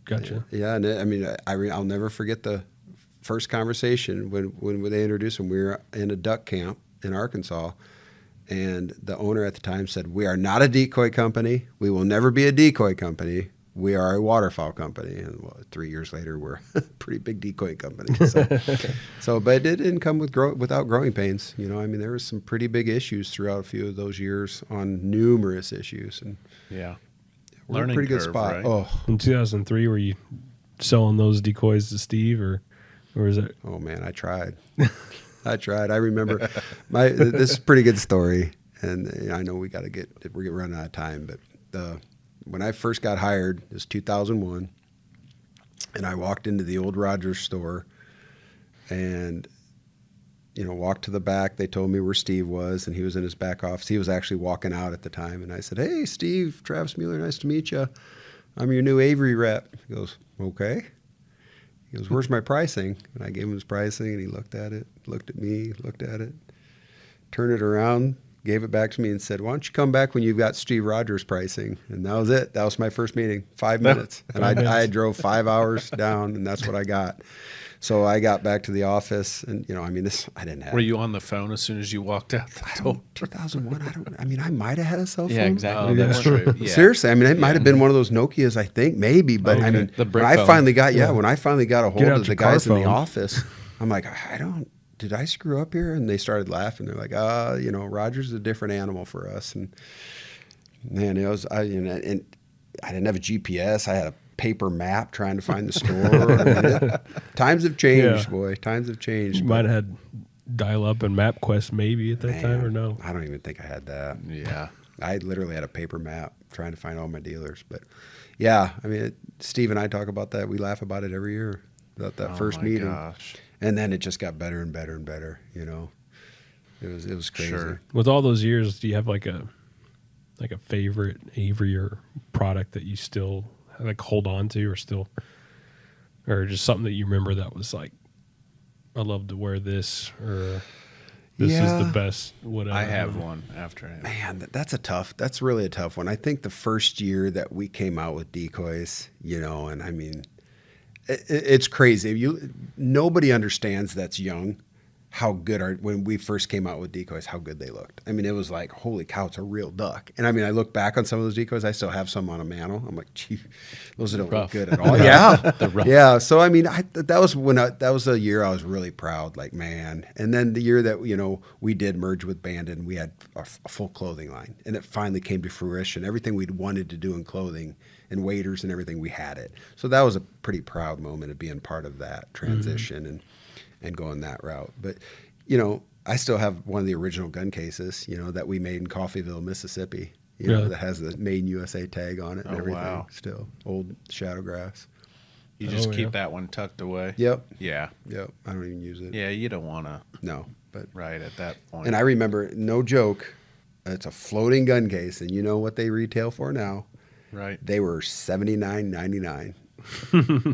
Gotcha. Yeah, and I mean, I'll never forget the first conversation when they introduced them. We were in a duck camp in Arkansas, and the owner at the time said, "We are not a decoy company. We will never be a decoy company. We are a waterfowl company." And 3 years later, we're a pretty big decoy company. So, but it didn't come without growing pains. I mean, there was some pretty big issues throughout a few of those years on numerous issues, and Yeah. we're in a pretty good spot. Right? Oh, In 2003, were you selling those decoys to Steve, or is it? oh man, I tried. I remember this is a pretty good story, and I know we're running out of time, but when I first got hired, it was 2001, and I walked into the old Rogers store, and walked to the back. They told me where Steve was, and he was in his back office. He was actually walking out at the time, and I said, "Hey, Steve, Travis Mueller, nice to meet you. I'm your new Avery rep." He goes, "Okay." He goes, "Where's my pricing?" And I gave him his pricing, and he looked at it, looked at me, looked at it, turned it around, gave it back to me, and said, "Why don't you come back when you've got Steve Rogers' pricing?" And that was it. That was my first meeting, 5 minutes. And I drove 5 hours down, and that's what I got. So I got back to the office, and I didn't have. Were you on the phone as soon as you walked out the door? 2001. I might have had a cell phone. Yeah, exactly. Oh, that's true. Yeah. Seriously, it might have been one of those Nokias, I think, maybe. But The brick when I phone. finally got, when I finally got a hold out of the your car guys in the phone. office, I'm like, did I screw up here? And they started laughing. They're like, Rogers is a different animal for us. And man, and I didn't have a GPS. I had a paper map trying to find the store. Times have changed, boy. Times have changed. You might have had dial-up and MapQuest maybe at that time, or no? I don't even think I had that. Yeah. I literally had a paper map trying to find all my dealers. But yeah, Steve and I talk about that. We laugh about it every year, about that first meeting. Gosh. And then it just got better and better and better. It was crazy. Sure. With all those years, do you have like a favorite Avery or product that you still hold on to, or just something that you remember that was like, I love to wear this, or this is the best, whatever? I have one after him. Man, that's really a tough one. I think the first year that we came out with decoys, and it's crazy. Nobody understands that's young how good when we first came out with decoys, how good they looked. It was like, holy cow, it's a real duck. And I look back on some of those decoys. I still have some on a mantle. I'm like, gee, those don't look good at all. Yeah, yeah. So that was a year I was really proud. Like, man. And then the year that we did merge with Bandit, and we had a full clothing line, and it finally came to fruition. Everything we'd wanted to do in clothing and waders and everything, we had it. So that was a pretty proud moment of being part of that transition and going that route. But, I still have one of the original gun cases, that we made in Coffeyville, Mississippi, that has the Made in USA tag on it and everything. Wow. Still, old Shadowgrass. You just keep that one tucked away? Yep. Yeah. Yep. I don't even use it. Yeah, you don't want to. No. But Right at that point. And I remember, no joke, it's a floating gun case, and you know what they retail for now? Right. They were $79.99.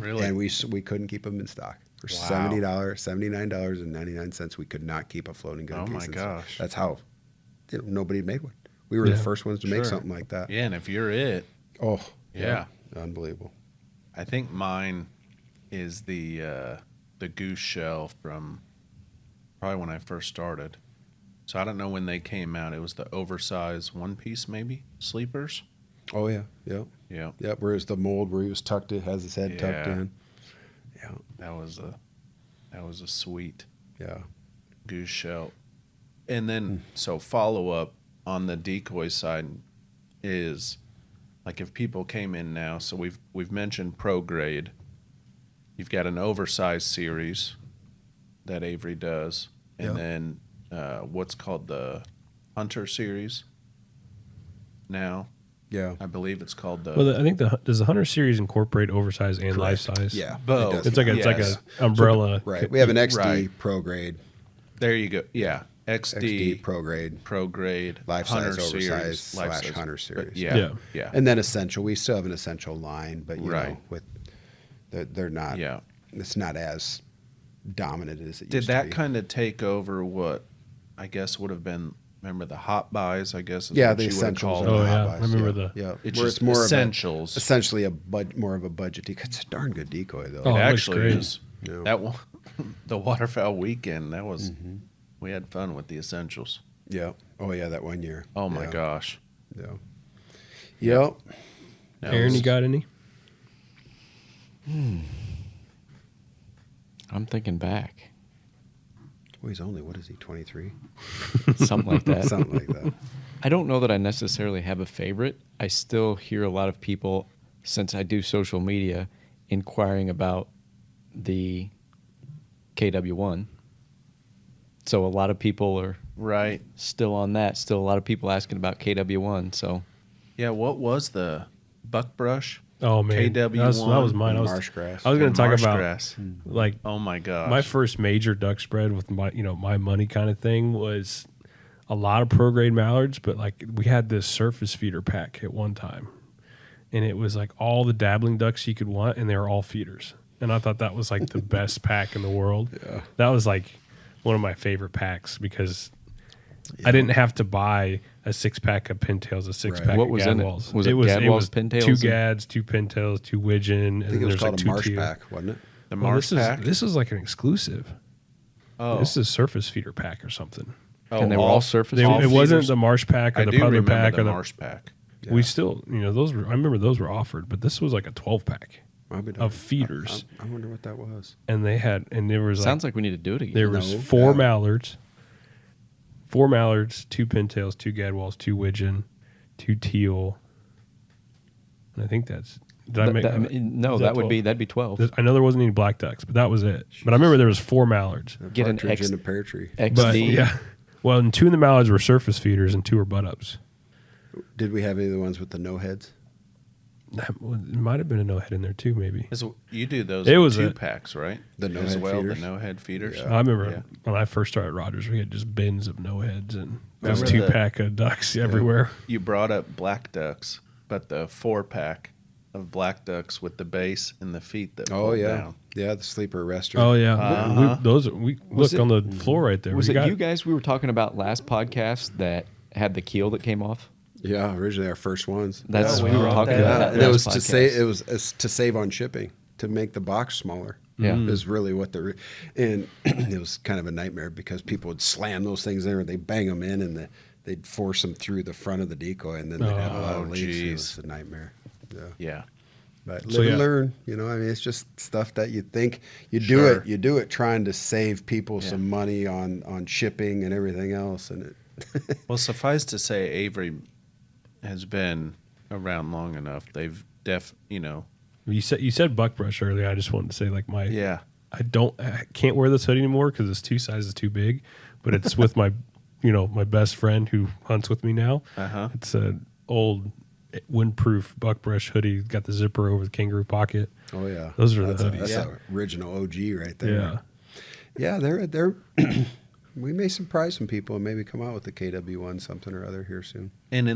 Really? And we couldn't keep them in stock. For $79.99, we could not keep a floating gun case. Oh my gosh. That's how nobody made one. We were the first ones to make something like that. Yeah, and if you're it. Oh, Yeah. Unbelievable. I think mine is the goose shell from probably when I first started. So I don't know when they came out. It was the oversized one piece, maybe sleepers. Oh yeah, yep, Yeah, yep. Whereas the mold where he was tucked in, has his head tucked Yeah. in. Yeah, that was a sweet yeah. goose shell. And then so follow up on the decoy side is like if people came in now. So we've mentioned pro grade. You've got an oversized series that Avery does, and then what's called the Hunter series. Now, Yeah. I believe it's called the. Well, I think does the Hunter series incorporate oversize and life size? Yeah. Both. it does. It's like Yes. a umbrella. Right. We have an XD Right. pro grade, There you go. Yeah, XD, XD pro grade, pro grade, life Hunter size oversized series, life / size. Hunter series. But yeah, Yeah. yeah. And then essential. We still have an essential line, but you Right. know, with they're not. Yeah. It's not as dominant as it Did used to that be. kind of take over what I guess would have been? Remember the hot buys? I guess. Is Yeah, what the you would have essentials. called and Oh, the them. yeah. hot I buys, remember yeah. the- Yeah. It's Where just more essentials. essentially more of a budget decoy. It's a darn good decoy though. Oh, It it looks actually great. is. Yeah. That one, the waterfowl weekend. That was. We had fun with the essentials. Yeah. Oh yeah, that one year. Oh my Yeah. gosh. Yeah. Yep. That Aaron, was- you got any? I'm thinking back. Well, he's only, what is he, 23? Something like that. Something like that. I don't know that I necessarily have a favorite. I still hear a lot of people, since I do social media, inquiring about the KW1. So a lot of people are Right. still on that. Still a lot of people asking about KW1. So Yeah. What was the buckbrush? Oh man, KW1 that was mine. Marsh grass. I was going And to talk marsh about grass. like Oh my gosh. my first major duck spread with my money kind of thing was a lot of pro grade mallards, but like we had this surface feeder pack at one time, and it was like all the dabbling ducks you could want, and they were all feeders. and I thought that was like the best pack in the world. Yeah. That was like one of my favorite packs because I didn't have to buy a 6-pack of pintails, a 6-pack Right. of What was in it? gadwalls. Was it gadwalls, pintails, 2 and- gads, 2 pintails, 2 widgeon, I think and it was there's called like a 2 marsh teal. pack, wasn't it? The Well, marsh pack. This is like an exclusive. Oh, This is surface feeder pack or something. And they were all surface. It feeders? wasn't the marsh pack or I the do puddler remember pack the or the marsh pack. We still, those were. I remember those were offered, but this was like a 12-pack I'll be of darned. feeders, I wonder what that was. and there was Sounds like we need to do it again. there was No, 4 yeah. mallards, 2 pintails, 2 gadwalls, 2 widgeon, 2 teal, and I think that's. Did I make? No, is that would 12? be that'd be 12. I know there wasn't any black ducks, but that was it. But I remember there was 4 mallards. A Get an partridge X- in a pear tree. XD. But yeah, well, and 2 of the mallards were surface feeders and 2 were butt ups. Did we have any of the ones with the no heads? It might have been a no head in there too, maybe. You do those It in was 2 a- packs, right? The no As head well, feeders? the no head feeders. Yeah. I remember Yeah. when I first started Rogers, we had just bins of no heads and those Remember 2-pack of ducks everywhere. You brought up black ducks, but the 4-pack of black ducks with the base and the feet that Oh pulled yeah, down. yeah. The sleeper rester. Oh yeah, Uh-huh. we Was look it- on the floor right there. Was We it got- you guys we were talking about last podcast that had the keel that came off? Yeah, originally our first ones. That's Yeah, we we were brought talking that about up. that and it was last to podcast. save. To save on shipping, to make the box smaller. Yeah. is really what the and it was kind of a nightmare because people would slam those things there and they bang them in and they'd force them through the front of the decoy and then they'd have a lot of Oh, leaks. It geez. was a nightmare. Yeah. Yeah. But So, live yeah. and learn, I mean, it's just stuff that you think you do Sure. it. You do it trying to save people Yeah. some money on shipping and everything else, and it. Well, suffice to say, Avery has been around long enough. They've You said buckbrush earlier. I just wanted to say like yeah. I can't wear this hoodie anymore because it's 2 sizes too big, but it's with my my best friend who hunts with me now. Uh-huh. It's an old windproof buckbrush hoodie. Got the zipper over the kangaroo pocket. Oh yeah, Those are the that's hoodies. That's Yeah. a original OG right there. Yeah. Yeah, they're. We may surprise some people and maybe come out with the KW1 something or other here soon. And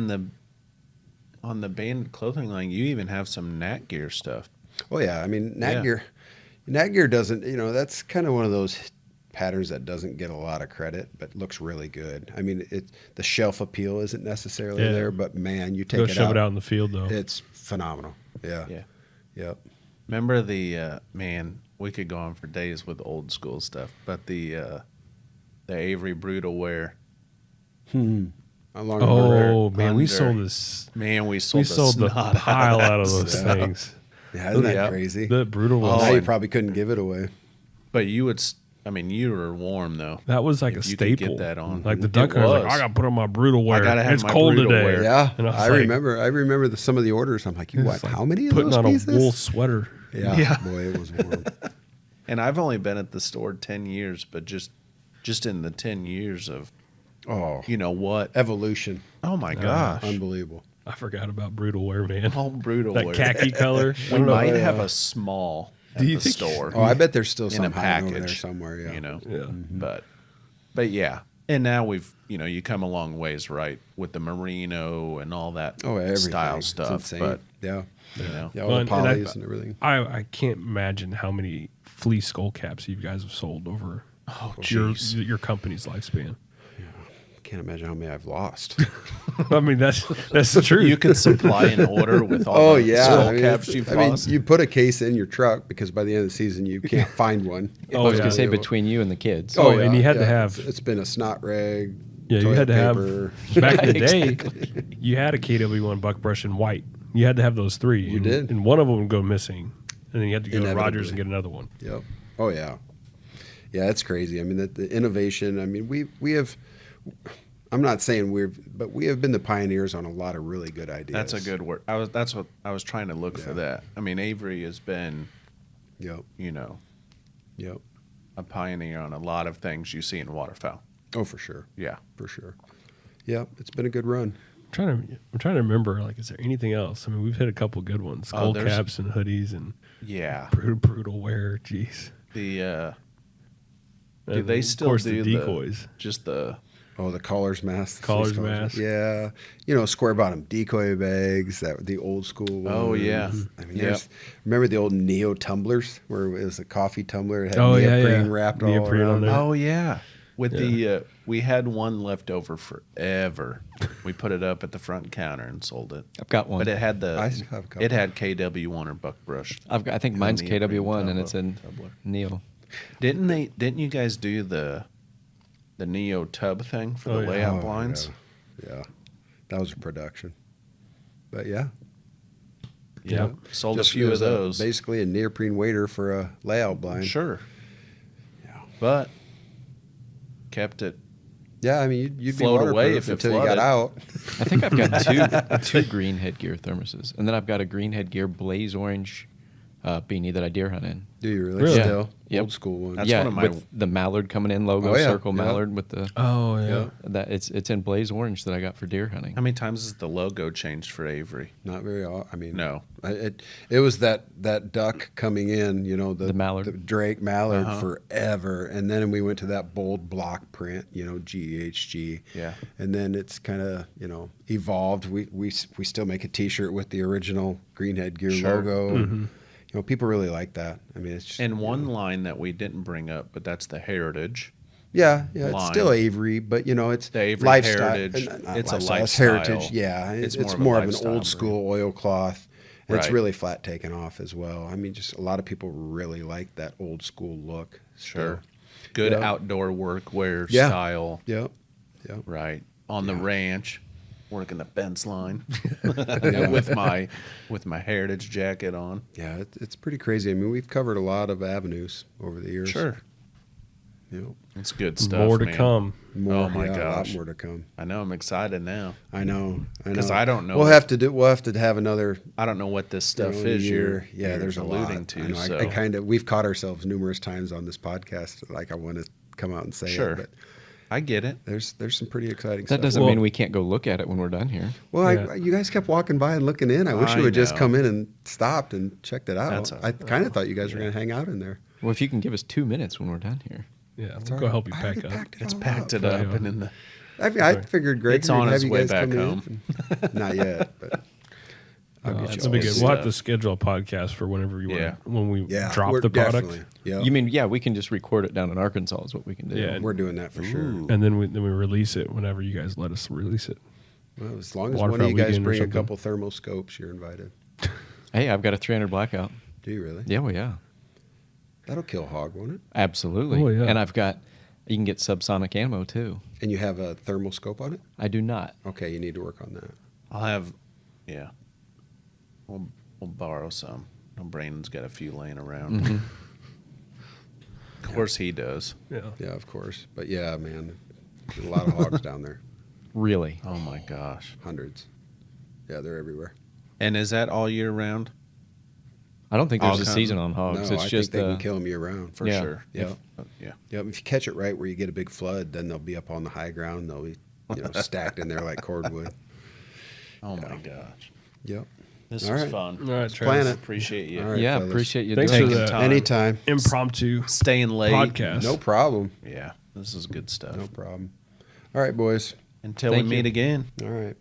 on the band clothing line, you even have some Nat Gear stuff. Oh yeah, I mean Yeah. Nat Gear doesn't. That's kind of one of those patterns that doesn't get a lot of credit, but looks really good. I mean, the shelf appeal isn't necessarily Yeah. there, but man, you take Go it shove out. it out in the field though. It's phenomenal. Yeah. Yeah. Yep. Remember the man? We could go on for days with old school stuff, but the Avery brutal wear. Along Oh man, we under- sold this. Man, we sold We sold the snot pile out of that those stuff. things. Yeah, isn't that Yeah. crazy? The brutal Now was you probably couldn't give it away. But you would. You were warm though. that was like If a you could get staple. that on. Like the It duck hunter's like, was. I gotta put on my brutal wear. gotta have it's my cold brutal today. wear. Yeah, And I was like, remember some of the orders. I'm like, you it's what? like How many of putting those on pieces? a wool sweater. Yeah, boy, it was warm. And I've only been at the store 10 years, but just in the 10 years of Oh, what? evolution, Oh my gosh. unbelievable. I forgot about brutal wear, man. All brutal That wear. khaki color. I We don't know. might have a small at Do you the think- store. Oh, I bet there's still in some a hiding over there package somewhere. Yeah, Yeah. But yeah. And now we've you come a long ways, right, with the merino and all that Oh, everything. style It's stuff. insane. But yeah, yeah. all Well, the and I- polys and everything. I can't imagine how many fleece skull caps you guys have sold over your company's lifespan. Can't imagine how many I've lost. I mean, that's the truth. You could supply an order with all Oh the yeah, skull I mean, caps it's- you've I mean, lost. you put a case in your truck because by the end of the season you can't find one. Oh, I was yeah. gonna say between you and the kids. Oh, and you had to have- It's been a snot rag. Yeah, you toilet had to paper. have back in the day. Exactly. You had a KW1 buckbrush in white. You had to have those 3. You and, did. and one of them would go missing, and then you had to go to Inevitably. Rogers and get another one. Yep. Oh yeah. Yeah, it's crazy. I mean, the innovation. I mean, we have. I'm not saying but we have been the pioneers on a lot of really good ideas. That's a good word. That's what I was trying to look for. That. I mean, Avery has been, Yep. Yep. a pioneer on a lot of things you see in waterfowl. Oh, for sure. Yeah. For sure. Yep. It's been a good run. I'm trying to remember. Like, is there anything else? I mean, we've hit a couple good ones: skull there's- caps and hoodies and Yeah. brutal wear. Jeez. The do And they of still course, do the decoys? just the Oh, the caller's mask. Caller's Fleece mask. Yeah. Square bottom decoy bags, the old school ones. Oh, yeah. I mean, Yep. remember the old Neo tumblers where it was a coffee tumbler? It had Oh, yeah, neoprene yeah. wrapped all Neoprene on around. there. Oh yeah, with Yeah. we had one left over forever. We put it up at the front counter and sold it. I've got one. But it had I still have a couple. it had KW1 or buckbrush. I think mine's neoprene KW1 and it's in tumbler. Neo. Didn't you guys do the Neo tub thing for Oh, the yeah. layout Oh, blinds? Yeah. That was a production. But yeah. Yeah. Sold Just a few it of was those. Basically a neoprene waiter for a layout blind. Sure. Yeah. But kept it. Yeah, I mean, you'd be Float away waterproof if it until you got flooded. out. I think I've got two green headgear thermoses, and then I've got a green headgear blaze orange beanie that I deer hunt in. Do you really? Really? Still? Yep. Old school one. That's yeah, one of my- with the mallard coming in logo, Oh, yeah. circle Yeah. mallard with the Oh, yeah. Yeah. that it's in blaze orange that I got for deer hunting. How many times has the logo changed for Avery? Not very often. I mean, No. It was that duck coming in, The mallard. the Drake mallard Uh-huh. forever, and then we went to that bold block print, GHG. Yeah. And then it's kind of evolved. We still make a T-shirt with the original Green Headgear Sure. logo. Mm-hmm. People really like that. I mean, it's just, And one line that we didn't bring up, but that's the heritage. Yeah, it's line. still Avery, but it's The Avery lifestyle. heritage. Not It's a lifestyle, it's lifestyle. heritage. Yeah, It's it's more of a more of an lifestyle old school oilcloth. And It's Right. really flat taken off as well. I mean, just a lot of people really like that old school look. Sure. still. Good Yeah. outdoor workwear Yeah. style. Yep. Yep. Right. On the ranch, working the fence line with my heritage jacket on. Yeah, it's pretty crazy. I mean, we've covered a lot of avenues over the years. Sure. Yep. It's good stuff. More to man. come. More, Oh my yeah, a lot gosh. more to come. I know I'm excited now. I know. 'Cause I don't know We'll what- have to have another I don't know what this stuff a is year. you're There's a alluding lot. to. I know. So I kind of we've caught ourselves numerous times on this podcast. Like I want to come out and say Sure. it, but I get it. there's some pretty exciting That stuff. doesn't Well- mean we can't go look at it when we're done here. Well, Yeah. you guys kept walking by and looking in. I wish you I would just know. come in and stopped and checked it out. That's all I kind of thought you guys were going to hang out in there. Well, if you can give us 2 minutes when we're done here. Yeah, It's we'll all go right. help you I pack already up. packed it It's all packed up. it up Yeah. and in the I mean, I figured Greg It's on would have its you way guys back come home. in. Not yet, but I'll get That'll you be all good. set. We'll have to schedule a podcast for whenever you Yeah. want. When we Yeah, drop we're the product, definitely- Yeah, You mean, we can just record it down in Arkansas is what we can do. Yeah. we're doing that for sure. Ooh. and then we release it whenever you guys let us release it. Well, as long as Waterfowl one of you guys weekend or bring a something. couple thermal scopes, you're invited. Hey, I've got a 300 blackout. Do you really? Yeah, well, yeah. That'll kill hog, won't it? Absolutely. Oh, yeah. And you can get subsonic ammo too. And you have a thermal scope on it? I do not. Okay, you need to work on that. I'll have yeah. We'll borrow some. No, Brandon's got a few laying around. Mm-hmm. Of course he does. Yeah. Yeah, of course. But yeah, man, there's a lot of hogs down there. Really? Oh my gosh. Hundreds. Yeah, they're everywhere. And is that all year round? I don't think there's All a kinds season of- on hogs. No, it's I just think they can kill them year round. For Yeah. sure. Yeah. Yeah. Yep, if you catch it right where you get a big flood, then they'll be up on the high ground. They'll be stacked in there like cordwood. Oh my gosh. Yep. This All was right. fun. All right, Plan Travis. it. Appreciate you. All right, yeah, fellas. appreciate you Thanks doing for it. the time. Anytime. impromptu Staying late. podcast. No problem. Yeah. This is good stuff. No problem. All right, boys. Until Thank we you. meet again. All right.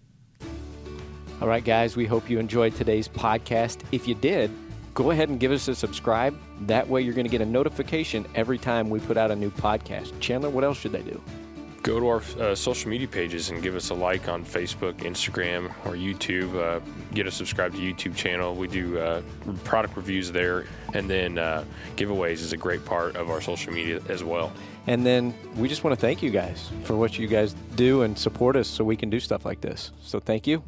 All right, guys, we hope you enjoyed today's podcast. If you did, go ahead and give us a subscribe. That way you're going to get a notification every time we put out a new podcast. Chandler, what else should they do? Go to our social media pages and give us a like on Facebook, Instagram, or YouTube. Get us subscribed to YouTube channel. We do product reviews there. And then giveaways is a great part of our social media as well. And then we just want to thank you guys for what you guys do and support us so we can do stuff like this. So thank you.